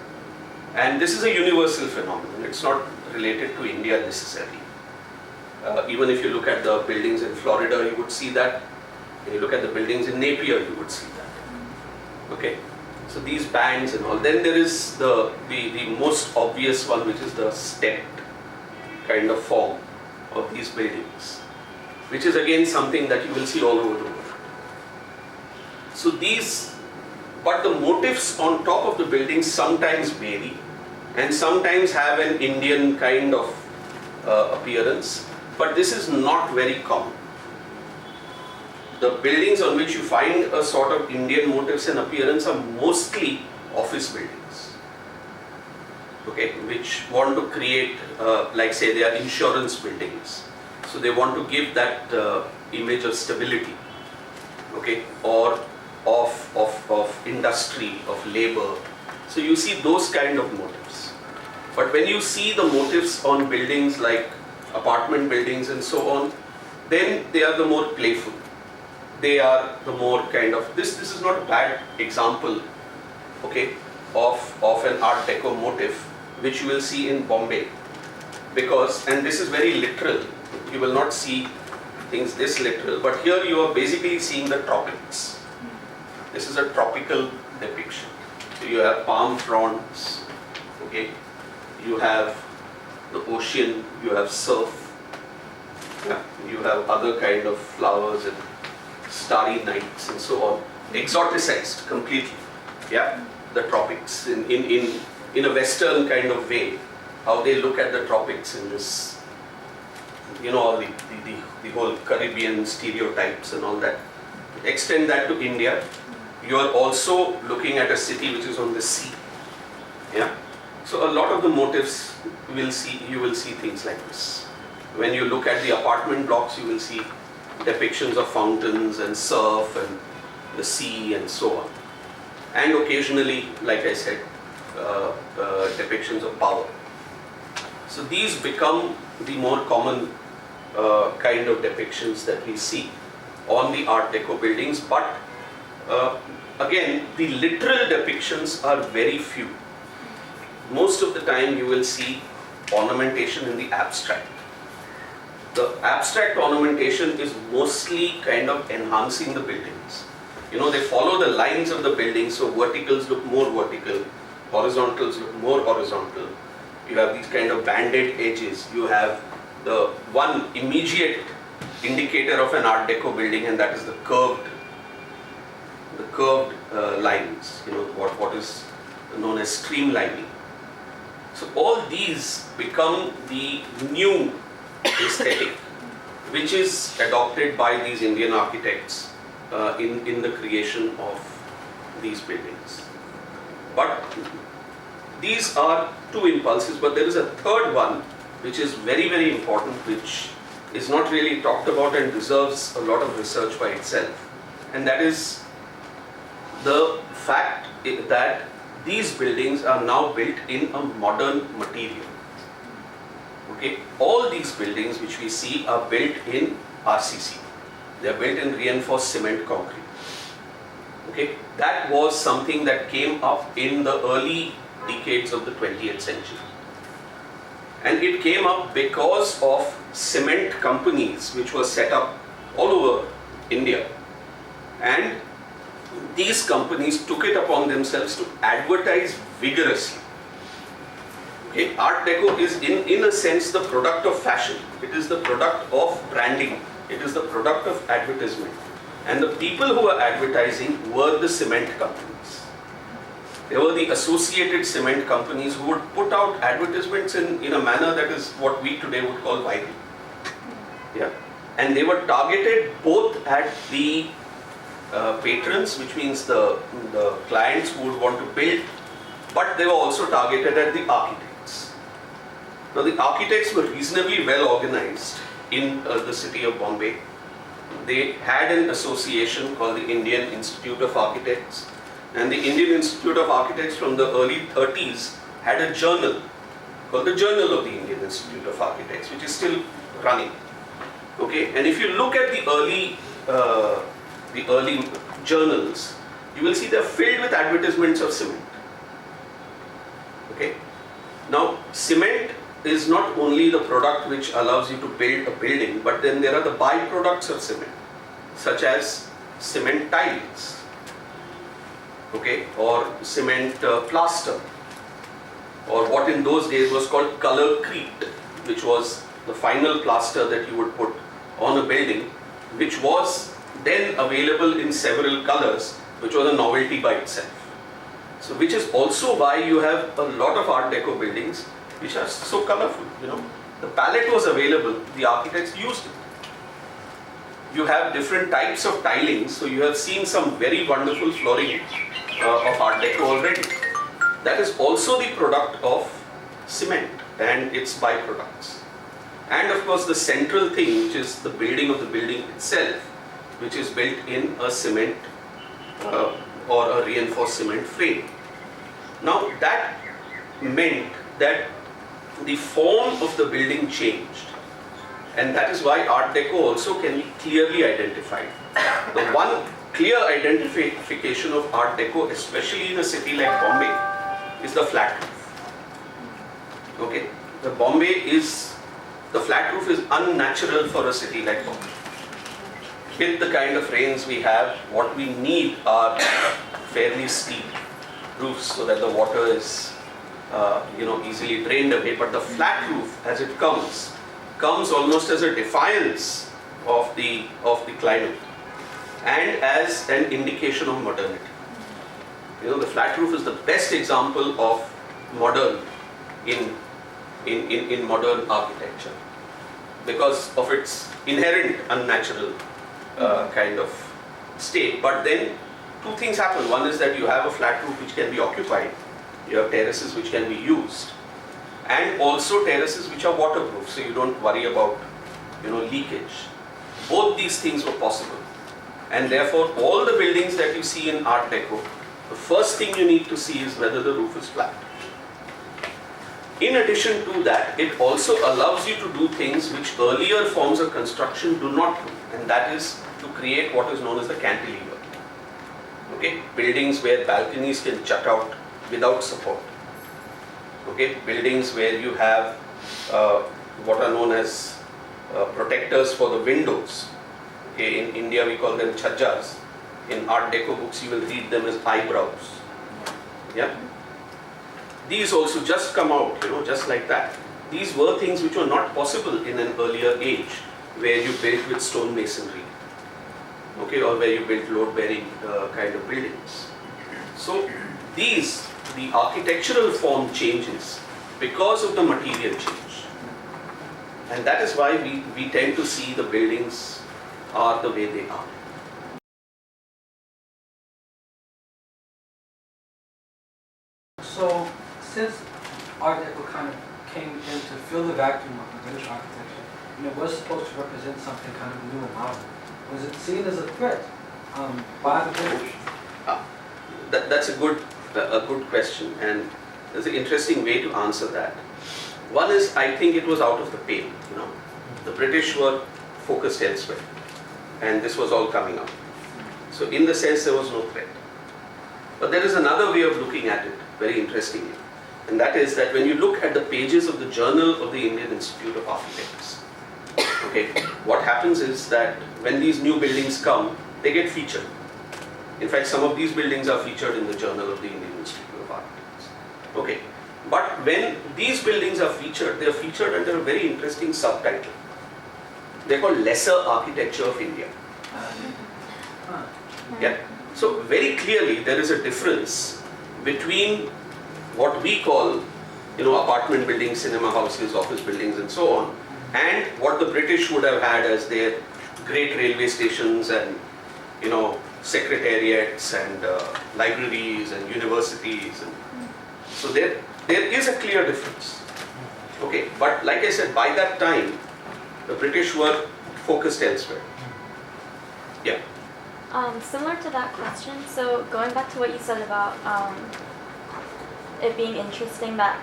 And this is a universal phenomenon. It's not related to India necessarily. Even if you look at the buildings in Florida, you would see that. When you look at the buildings in Napier, you would see that. Okay, so these bands and all. Then there is the most obvious one, which is the stepped kind of form of these buildings, which is again something that you will see all over the world. So but the motifs on top of the buildings sometimes vary and sometimes have an Indian kind of appearance, but this is not very common. The buildings on which you find a sort of Indian motifs and appearance are mostly office buildings, okay, which want to create, like say they are insurance buildings. So they want to give that image of stability, okay, or of industry, of labor. So you see those kind of motifs. But when you see the motifs on buildings like apartment buildings and so on, then they are the more playful. They are the more kind of, this is not a bad example, okay, of an Art Deco motif, which you will see in Bombay. Because, and this is very literal, you will not see things this literal, but here you are basically seeing the tropics. This is a tropical depiction. So you have palm fronds, okay, you have the ocean, you have surf, yeah, you have other kind of flowers and starry nights and so on, exoticized completely, yeah, the tropics in a Western kind of way, how they look at the tropics in this, all the whole Caribbean stereotypes and all that. Extend that to India, you are also looking at a city which is on the sea, yeah. So a lot of the motifs you will see things like this. When you look at the apartment blocks, you will see depictions of fountains and surf and the sea and so on. And occasionally, like I said, depictions of power. So these become the more common kind of depictions that we see on the Art Deco buildings, but again, the literal depictions are very few. Most of the time you will see ornamentation in the abstract. The abstract ornamentation is mostly kind of enhancing the buildings. You know, they follow the lines of the building, so verticals look more vertical, horizontals look more horizontal. You have these kind of banded edges. You have the one immediate indicator of an Art Deco building, and that is the curved lines, you know, what is known as streamlining. So all these become the new aesthetic which is adopted by these Indian architects in the creation of these buildings. But these are two impulses, but there is a third one which is very, very important, which is not really talked about and deserves a lot of research by itself, and that is the fact that these buildings are now built in a modern material. Okay, all these buildings which we see are built in RCC. They are built in reinforced cement concrete. Okay, that was something that came up in the early decades of the 20th century. And it came up because of cement companies which were set up all over India. And these companies took it upon themselves to advertise vigorously. Okay, Art Deco is in a sense the product of fashion. It is the product of branding. It is the product of advertisement. And the people who were advertising were the cement companies. They were the associated cement companies who would put out advertisements in a manner that is what we today would call viral. Yeah. And they were targeted both at the patrons, which means the clients who would want to build, but they were also targeted at the architects. Now the architects were reasonably well organized in the city of Bombay. They had an association called the Indian Institute of Architects, and the Indian Institute of Architects from the early 30s had a journal called the Journal of the Indian Institute of Architects, which is still running. Okay, and if you look at the early journals, you will see they're filled with advertisements of cement. Okay, now cement is not only the product which allows you to build a building, but then there are the byproducts of cement, such as cement tiles, okay, or cement plaster, or what in those days was called colorcrete, which was the final plaster that you would put on a building, which was then available in several colors, which was a novelty by itself. So which is also why you have a lot of Art Deco buildings which are so colorful, you know. The palette was available, the architects used it. You have different types of tiling, so you have seen some very wonderful flooring of Art Deco already. That is also the product of cement and its byproducts. And of course the central thing, which is the building of the building itself, which is built in a cement or a reinforced cement frame. Now that meant that the form of the building changed, and that is why Art Deco also can be clearly identified. The one clear identification of Art Deco, especially in a city like Bombay, is the flat roof. Okay, the flat roof is unnatural for a city like Bombay. With the kind of rains we have, what we need are fairly steep roofs so that the water is easily drained away. But the flat roof, as it comes almost as a defiance of the climate and as an indication of modernity. You know, the flat roof is the best example of modern in modern architecture because of its inherent unnatural kind of state. But then two things happen. One is that you have a flat roof which can be occupied. You have terraces which can be used. and also terraces which are waterproof, so you don't worry about, leakage. Both these things were possible, and therefore all the buildings that you see in Art Deco, the first thing you need to see is whether the roof is flat. In addition to that, it also allows you to do things which earlier forms of construction do not do, and that is to create what is known as the cantilever. Okay, buildings where balconies can jut out without support. Okay, buildings where you have what are known as protectors for the windows. Okay, in India we call them chhajjas. In Art Deco books you will read them as eyebrows. Yeah. These also just come out, just like that. These were things which were not possible in an earlier age, where you built with stone masonry, okay, or where you built load-bearing kind of buildings. So the architectural form changes because of the material change, and that is why we tend to see the buildings are the way they are. So, since Art Deco kind of came in to fill the vacuum of the British architecture, and it was supposed to represent something kind of new and modern, was it seen as a threat by the British? That's a good question, and there's an interesting way to answer that. One is, I think it was out of the pale. The British were focused elsewhere, and this was all coming up. So in the sense, there was no threat. But there is another way of looking at it, very interestingly, and that is that when you look at the pages of the Journal of the Indian Institute of Architects, okay, what happens is that when these new buildings come, they get featured. In fact, some of these buildings are featured in the Journal of the Indian Institute of Architects. Okay, but when these buildings are featured, they are featured under a very interesting subtitle. They're called Lesser Architecture of India. Yeah. So very clearly there is a difference between what we call, apartment buildings, cinema houses, office buildings, and so on, and what the British would have had as their great railway stations and, secretariats and libraries and universities. And so there is a clear difference. Okay, but like I said, by that time, the British were focused elsewhere. Yeah. Similar to that question, so going back to what you said about it being interesting that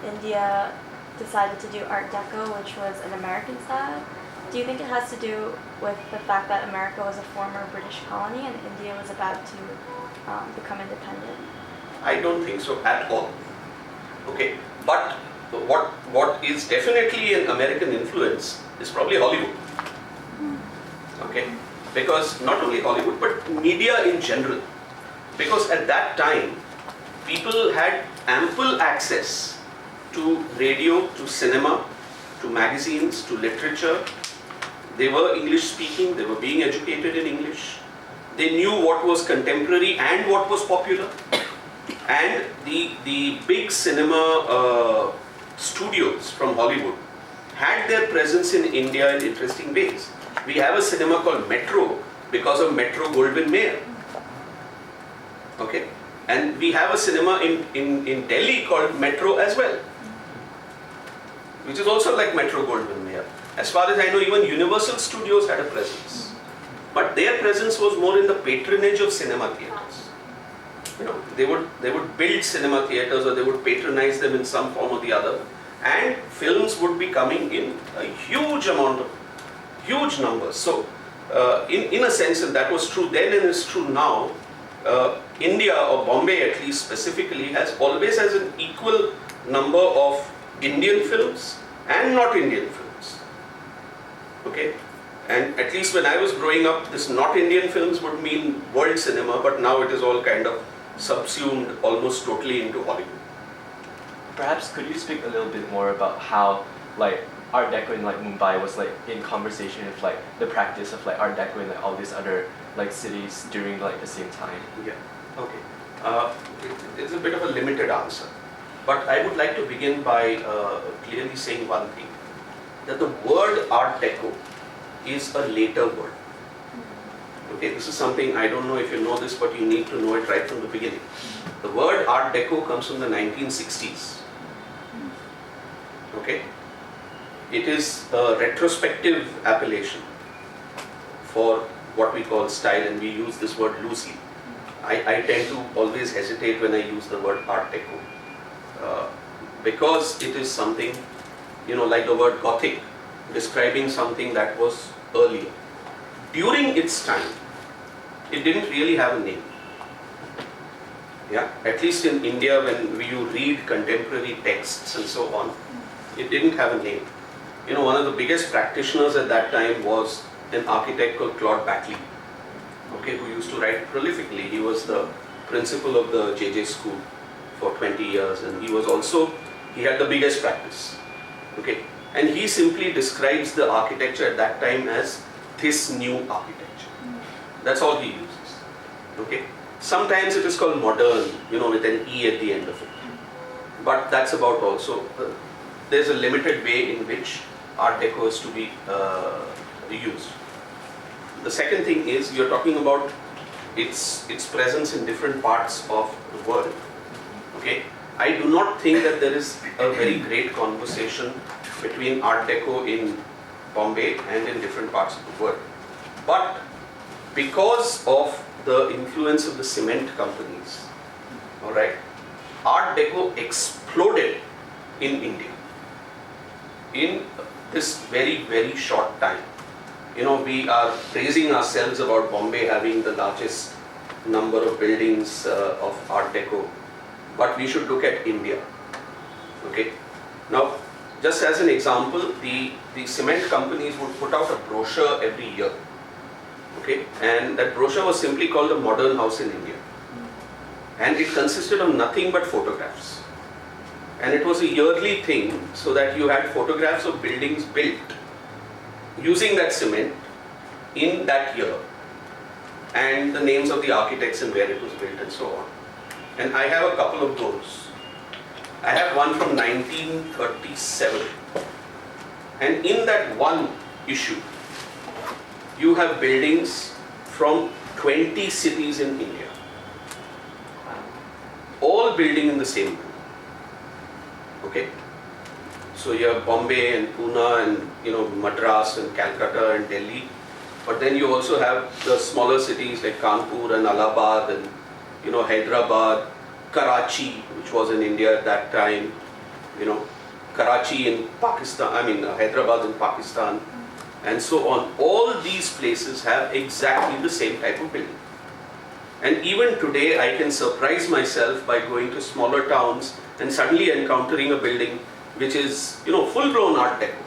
India decided to do Art Deco, which was an American style, do you think it has to do with the fact that America was a former British colony and India was about to become independent? I don't think so at all. Okay, but what is definitely an American influence is probably Hollywood. Okay, because not only Hollywood but media in general, because at that time people had ample access to radio, to cinema, to magazines, to literature. They were English speaking, they were being educated in English. They knew what was contemporary and what was popular. And the big cinema studios from Hollywood had their presence in India in interesting ways. We have a cinema called Metro because of Metro Goldwyn Mayer. Okay, and we have a cinema in Delhi called Metro as well, which is also like Metro Goldwyn Mayer. As far as I know, even Universal Studios had a presence, but their presence was more in the patronage of cinema theatres. They would build cinema theatres, or they would patronize them in some form or the other, and films would be coming in a huge numbers. So in a sense, and that was true then and is true now, India, or Bombay at least specifically, always has an equal number of Indian films and not Indian films. Okay, and at least when I was growing up, this not Indian films would mean world cinema, but now it is all kind of subsumed almost totally into Hollywood. Perhaps could you speak a little bit more about how Art Deco in Mumbai was in conversation with the practice of Art Deco in all these other cities during the same time? Yeah. Okay. It's a bit of a limited answer, but I would like to begin by clearly saying one thing, that the word Art Deco is a later word. Okay, this is something, I don't know if you know this, but you need to know it right from the beginning. The word Art Deco comes from the 1960s. Okay, it is a retrospective appellation for what we call style, and we use this word loosely. I tend to always hesitate when I use the word Art Deco because it is something, like the word Gothic, describing something that was earlier. During its time, it didn't really have a name. Yeah, at least in India, when you read contemporary texts and so on, it didn't have a name. One of the biggest practitioners at that time was an architect called Claude Batley, okay, who used to write prolifically. He was the principal of the JJ school for 20 years, and he had the biggest practice, okay. And he simply describes the architecture at that time as this new architecture. That's all he uses, okay. Sometimes it is called modern, with an E at the end of it. But that's about all. So there's a limited way in which Art Deco is to be used. The second thing is, you're talking about its presence in different parts of the world. Okay, I do not think that there is a very great conversation between Art Deco in Bombay and in different parts of the world. But because of the influence of the cement companies, all right, Art Deco exploded in India in this very, very short time. We are praising ourselves about Bombay having the largest number of buildings of Art Deco, but we should look at India. Okay. Now, just as an example, the cement companies would put out a brochure every year. Okay, and that brochure was simply called a modern house in India, and it consisted of nothing but photographs, and it was a yearly thing, so that you had photographs of buildings built using that cement in that year, and the names of the architects and where it was built and so on. And I have a couple of those. I have one from 1937, and in that one issue you have buildings from 20 cities in India, all building in the same way. Okay, so you have Bombay and Pune and Madras and Calcutta and Delhi, but then you also have the smaller cities like Kanpur and Allahabad and Hyderabad, Karachi, which was in India at that time, Karachi in Pakistan, Hyderabad in Pakistan, and so on. All these places have exactly the same type of building. And even today I can surprise myself by going to smaller towns and suddenly encountering a building which is full-blown Art Deco.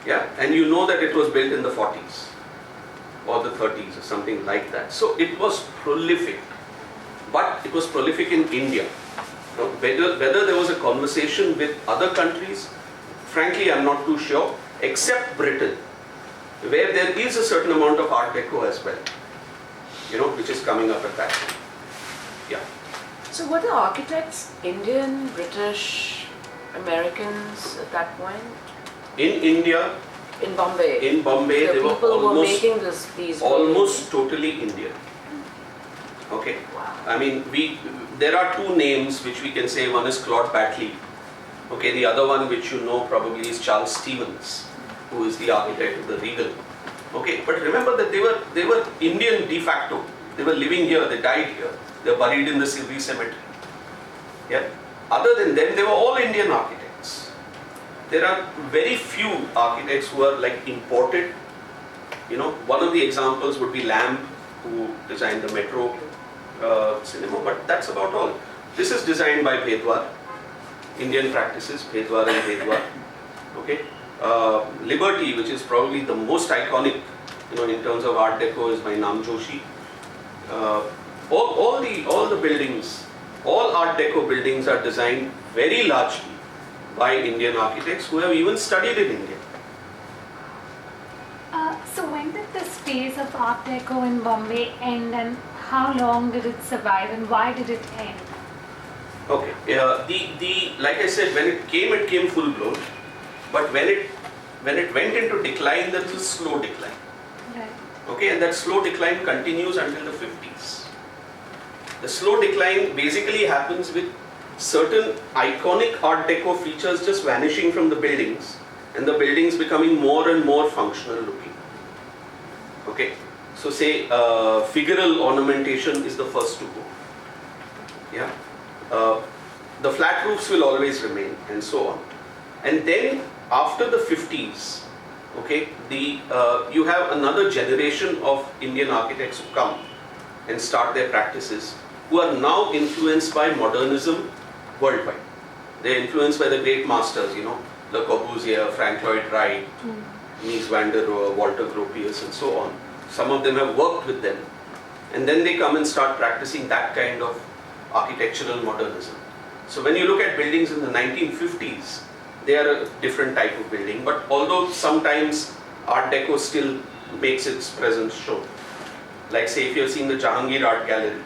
Yeah, and that it was built in the 40s or the 30s or something like that. So it was prolific, but it was prolific in India. Now, whether there was a conversation with other countries, frankly I'm not too sure, except Britain, where there is a certain amount of Art Deco as well, which is coming up at that time. Yeah. So were the architects Indian, British, Americans at that point? In India, In Bombay? in Bombay, the they were people who were almost making these almost totally Indian. Okay. Wow. There are two names which we can say. One is Claude Batley. Okay, the other one which probably is Charles Stevens, who is the architect of the Regal. Okay, but remember that they were Indian de facto. They were living here, they died here, they are buried in the Sylvie cemetery. Yeah. Other than them, they were all Indian architects. There are very few architects who are imported. One of the examples would be Lamb, who designed the metro cinema, but that's about all. This is designed by Bhedwar, Indian practices, Bhedwar and Bhedwar. Okay. Liberty, which is probably the most iconic, in terms of Art Deco, is by Nam Joshi. All the buildings, all Art Deco buildings are designed very largely by Indian architects who have even studied in India. So when did this phase of Art Deco in Bombay end, and how long did it survive, and why did it end? Okay, like I said, when it came full blown, but when it went into decline, there was a slow decline. Right. Okay, and that slow decline continues until the 50s. The slow decline basically happens with certain iconic Art Deco features just vanishing from the buildings and the buildings becoming more and more functional looking. Okay, so say figural ornamentation is the first to go. Yeah, the flat roofs will always remain and so on. And then after the 50s, okay, you have another generation of Indian architects who come and start their practices, who are now influenced by modernism worldwide. They're influenced by the great masters, you know, Le Corbusier, Frank Lloyd Wright, Mies van der Rohe, Walter Gropius, and so on. Some of them have worked with them, and then they come and start practicing that kind of architectural modernism. So when you look at buildings in the 1950s, they are a different type of building, but although sometimes Art Deco still makes its presence shown. Like say if you have seen the Jahangir Art Gallery,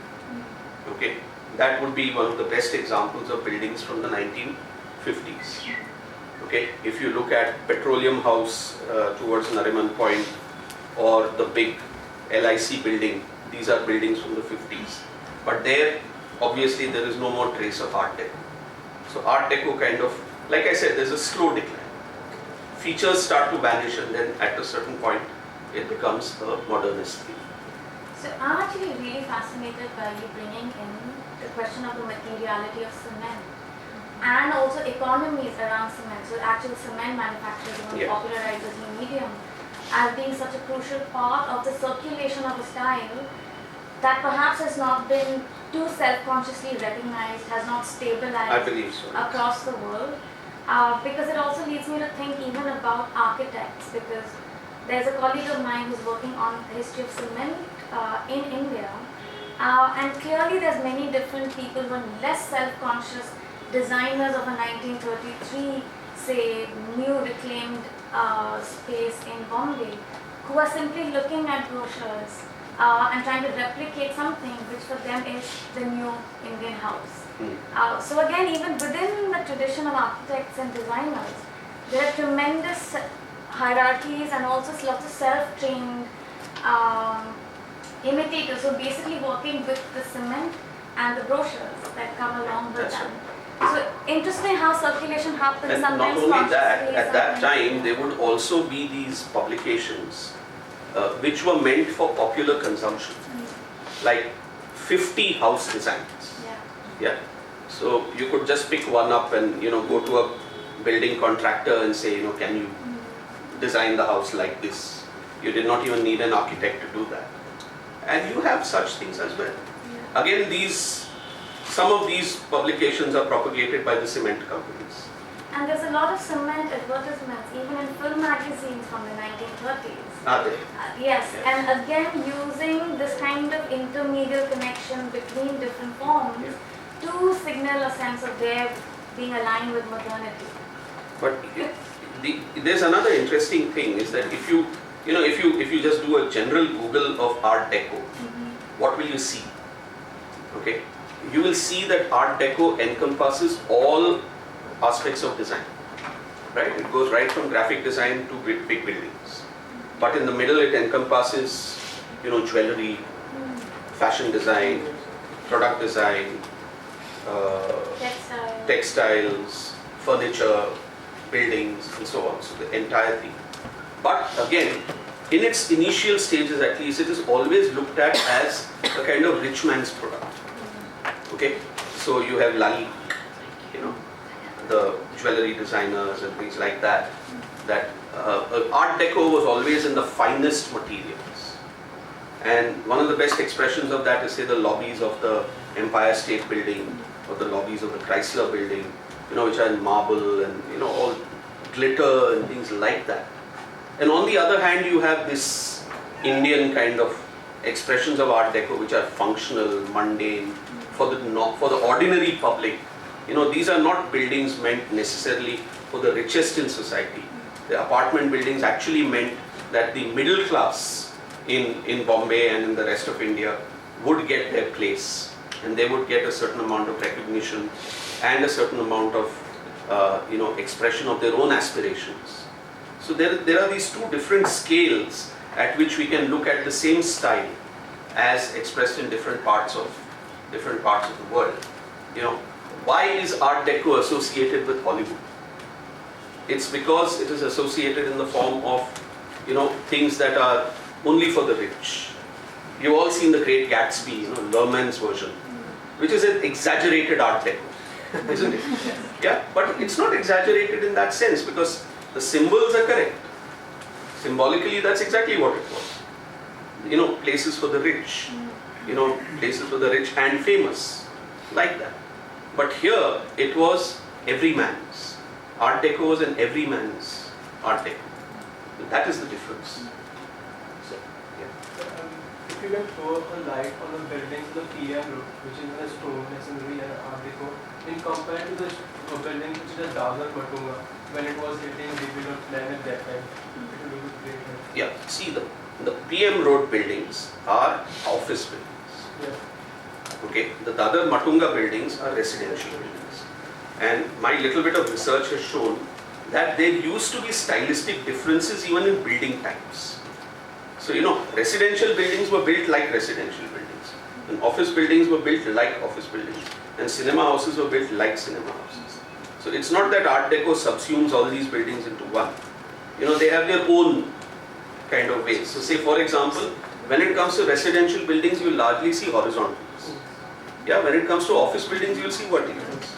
okay, that would be one of the best examples of buildings from the 1950s. Okay, if you look at Petroleum House towards Nariman Point, or the big LIC building, these are buildings from the 50s. But there, obviously, there is no more trace of Art Deco. So Art Deco kind of, like I said, there's a slow decline. Features start to vanish, and then at a certain point, it becomes a modernist thing. So I'm actually really fascinated by you bringing in the question of the materiality of cement and also economies around cement. So actual cement manufacturers want to popularize this new medium as being such a crucial part of the circulation of a style that perhaps has not been too self-consciously recognized, has not stabilized I believe so. across the world. Because it also leads me to think even about architects, because there's a colleague of mine who's working on the history of cement in India, and clearly there's many different people who are less self-conscious designers of a 1933, say, new reclaimed space in Bombay, who are simply looking at brochures and trying to replicate something which for them is the new Indian house. So again, even within the tradition of architects and designers, there are tremendous hierarchies and also lots of self-trained imitators who are basically working with the cement and the brochures that come along with them. So interesting how circulation happens And sometimes. not only that, consciously, at that sometimes- time there would also be these publications which were meant for popular consumption, like 50 house designs. Yeah. So you could just pick one up and go to a building contractor and say, can you design the house like this? You did not even need an architect to do that. And you have such things as well. Again, some of these publications are propagated by the cement companies. And there's a lot of cement advertisements, even in film magazines from the 1930s. Are they? Yes, and again using this kind of intermediate connection between different forms to signal a sense of their being aligned with modernity. But there's another interesting thing is that if you just do a general Google of Art Deco, what will you see? Okay, you will see that Art Deco encompasses all aspects of design. Right? It goes right from graphic design to big buildings. But in the middle, it encompasses, jewelry, fashion design, product design, textiles, furniture, buildings, and so on. So the entire thing. But again, in its initial stages at least, it is always looked at as a kind of rich man's product. Okay? So you have Lali, the jewelry designers and things like that. That Art Deco was always in the finest materials. And one of the best expressions of that is, say, the lobbies of the Empire State Building or the lobbies of the Chrysler Building, which are in marble and, all glitter and things like that. And on the other hand, you have this Indian kind of expressions of Art Deco which are functional, mundane, for the ordinary public. These are not buildings meant necessarily for the richest in society. The apartment buildings actually meant that the middle class in Bombay and in the rest of India would get their place, and they would get a certain amount of recognition and a certain amount of expression of their own aspirations. So there are these two different scales at which we can look at the same style as expressed in different parts of the world. why is Art Deco associated with Hollywood? It's because it is associated in the form of, things that are only for the rich. You've all seen The Great Gatsby, Lerman's version, which is an exaggerated Art Deco, isn't it? Yeah, but it's not exaggerated in that sense because the symbols are correct. Symbolically, that's exactly what it was. Places for the rich, places for the rich and famous, like that. But here, it was every man's. Art Deco was an every man's Art Deco. That is the difference. So, yeah. If you can throw a light on the buildings, the PM Road, which is a stone masonry and Art Deco, in compared to the building which is a Dadar Matunga, when it was hitting rebuild plan at that time, it would be great. Yeah, see the PM Road buildings are office buildings. Yeah. Okay, the Dadar Matunga buildings are residential buildings. And my little bit of research has shown that there used to be stylistic differences even in building types. So, residential buildings were built like residential buildings, and office buildings were built like office buildings, and cinema houses were built like cinema houses. So, it's not that Art Deco subsumes all these buildings into one. They have their own kind of ways. So, say for example, when it comes to residential buildings, you will largely see horizontals. Yeah, when it comes to office buildings, you will see verticals.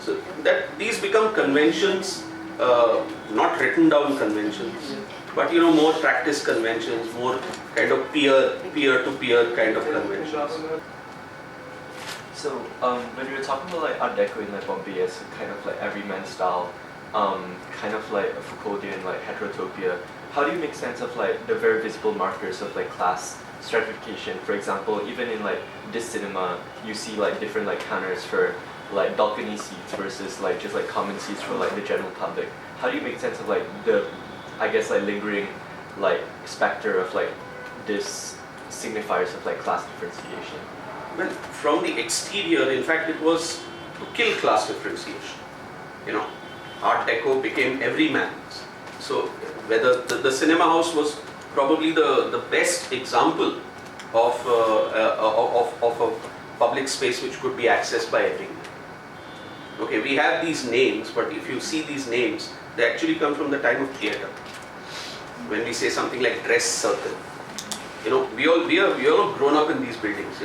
So, that these become conventions, not written down conventions, but more practice conventions, more kind of peer-to-peer kind of conventions. So when you were talking about like Art Deco in like Bombay as kind of like everyman style, kind of like a Foucauldian like heterotopia, how do you make sense of like the very visible markers of like class stratification? For example, even in like this cinema, you see like different like counters for like balcony seats versus like just like common seats for like the general public. How do you make sense of like the, I guess like lingering like specter of like this signifiers of like class differentiation? Well, from the exterior, in fact, it was to kill class differentiation. Art Deco became every man's. So, whether the cinema house was probably the best example of a public space which could be accessed by everyone. Okay, we have these names, but if you see these names, they actually come from the time of theatre. When we say something like dress circle, we all grown up in these buildings.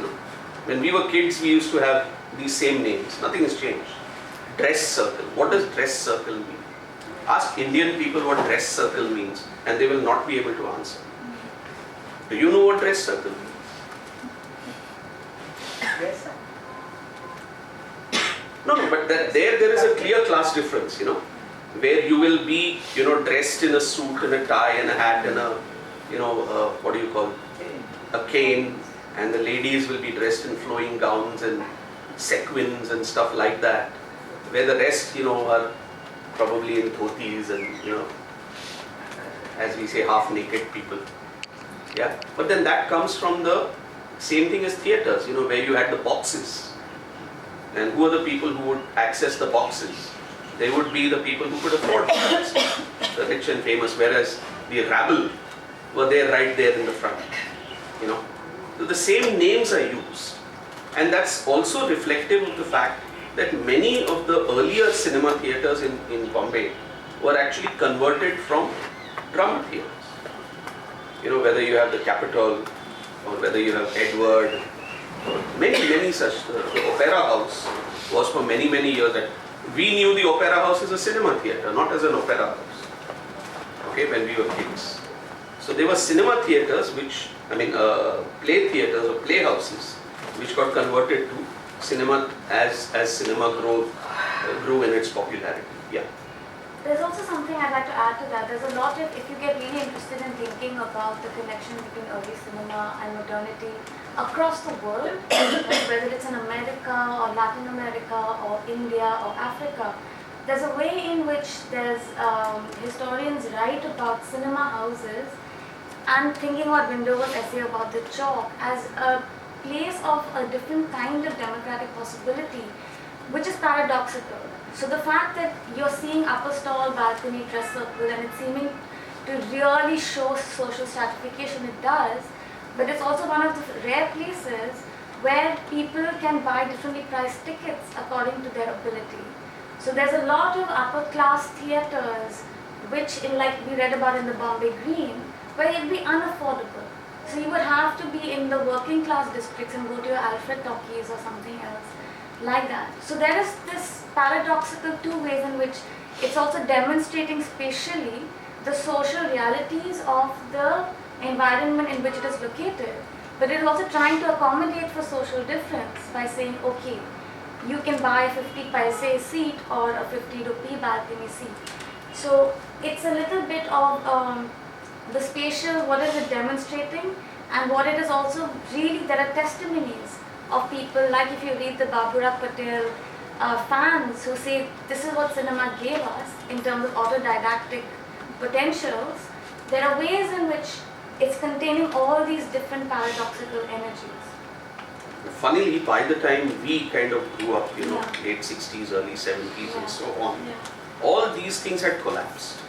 When we were kids, we used to have these same names. Nothing has changed. Dress circle. What does dress circle mean? Ask Indian people what dress circle means, and they will not be able to answer. Do you know what dress circle means? Yes. No, but there is a clear class difference, where you will be, dressed in a suit and a tie and a hat and a, what do you call, a cane, and the ladies will be dressed in flowing gowns and sequins and stuff like that, where the rest, are probably in dhotis and, as we say, half-naked people. Yeah, but then that comes from the same thing as theatres, where you had the boxes. And who are the people who would access the boxes? They would be the people who could afford boxes, the rich and famous, whereas the rabble were there right there in the front. So the same names are used. And that's also reflective of the fact that many of the earlier cinema theatres in Bombay were actually converted from drama theatres. Whether you have the Capitol or whether you have Edward, many such. The Opera House was for many years that we knew the Opera House as a cinema theatre, not as an opera house. Okay, when we were kids. So there were cinema theatres play theatres or playhouses which got converted to cinema as cinema grew in its popularity. Yeah. There's also something I'd like to add to that. There's a lot of, if you get really interested in thinking about the connection between early cinema and modernity across the world, whether it's in America or Latin America or India or Africa, there's a way in which there's historians write about cinema houses and thinking about Windover's essay about the chalk as a place of a different kind of democratic possibility, which is paradoxical. So the fact that you're seeing upper stall, balcony, dress circle, and it's seeming to really show social stratification, it does, but it's also one of the rare places where people can buy differently priced tickets according to their ability. So there's a lot of upper class theatres which, like we read about in the Bombay Green, where it'd be unaffordable. So you would have to be in the working class districts and go to your Alfred Talkies or something else like that. So there is this paradoxical two ways in which it's also demonstrating spatially the social realities of the environment in which it is located, but it is also trying to accommodate for social difference by saying, okay, you can buy a 50 paise seat or a 50 rupee balcony seat. So it's a little bit of the spatial, what is it demonstrating, and what it is also really, there are testimonies of people, like if you read the Baburaj Patel fans who say this is what cinema gave us in terms of autodidactic potentials. There are ways in which it's containing all these different paradoxical energies. Funnily, by the time we kind of grew up, Yeah. late 60s, early 70s Yeah. and so on, Yeah. all these things had collapsed.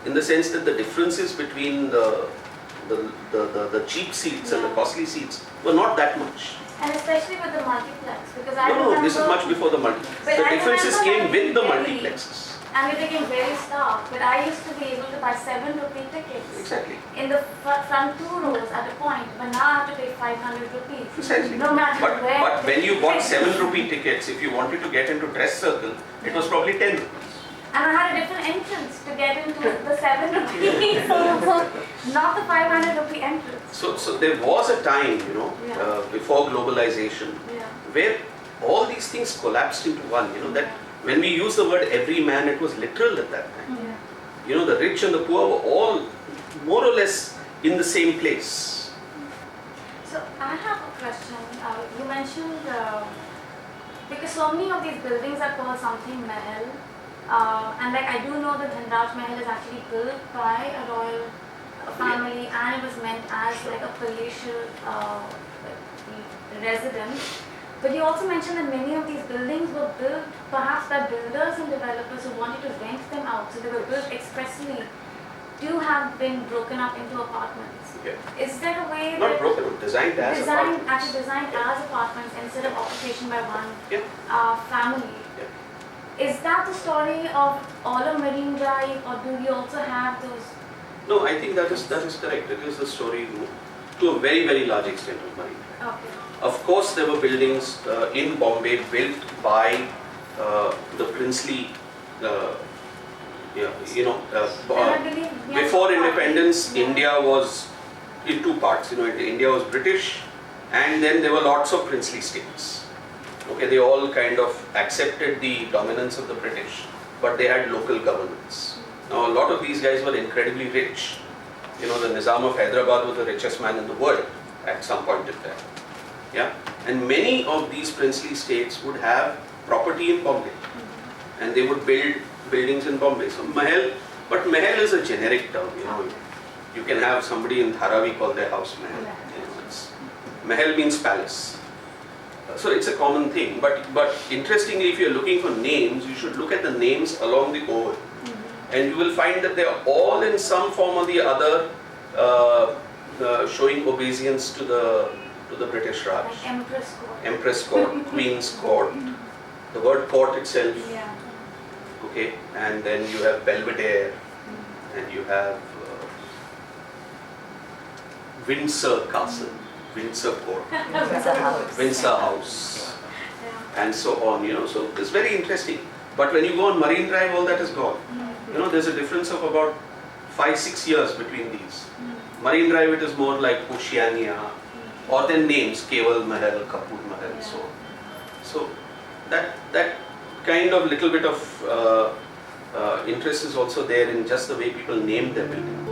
In the sense that the differences between the cheap seats and the Yeah. costly seats were not that much. And especially with the multiplex, because I No, remember, this is much before the multiplex. But The I differences remember came with the very- multiplexes. and it became very stark, but I used to be able to buy 7 rupee tickets Exactly. in the front 2 rows at a point, but now I have to pay 500 rupees. Precisely. No matter where. But when you bought 7 rupee tickets, if you wanted to get into dress circle, it was probably 10 rupees. And I had a different entrance to get into the 7 rupees, not the 500 rupee entrance. So there was a time, Yeah. before globalization, Yeah. where all these things collapsed into one. That when we use the word every man, it was literal at that time. Yeah. The rich and the poor were all more or less in the same place. So I have a question. You mentioned, because so many of these buildings are called something Mahal, and like I do know that Dhanraj Mahal is actually built by a royal family, and it was meant as like a palatial residence. But you also mentioned that many of these buildings were built perhaps by builders and developers who wanted to rent them out. So they were built expressly to have been broken up into apartments. Okay. Is there a way Not that broken, designed as apartments. actually designed as apartments instead of occupation by one Yeah. family? Is that the story of all of Marine Drive, or do you also have those? No, I think that is correct. It is the story to a very, very large extent of Marine Drive. Okay. Of course, there were buildings in Bombay built by the princely, And I believe before independence, India was in two parts. India was British, and then there were lots of princely states. Okay, they all kind of accepted the dominance of the British, but they had local governments. Now, a lot of these guys were incredibly rich. The Nizam of Hyderabad was the richest man in the world at some point in time. Yeah, and many of these princely states would have property in Bombay, and they would build buildings in Bombay. So Mahal, but Mahal is a generic term. You can have somebody in Dharavi call their house Mahal. Mahal means palace. So it's a common thing. But interestingly, if you're looking for names, you should look at the names along the oval, and you will find that they are all in some form or the other showing obeisance to the British Raj. Like Empress Court. Empress Court, Queen's Court, the word court itself, Yeah. okay, and then you have Belvedere, and you have Windsor Castle, Windsor Court, Windsor House, and so on, so it's very interesting. But when you go on Marine Drive, all that is gone. There's a difference of about 5-6 years between these. Marine Drive, it is more like Oceania, or their names, Keval Mahal, Kapoor Mahal, and so on. So that kind of little bit of interest is also there in just the way people name their buildings.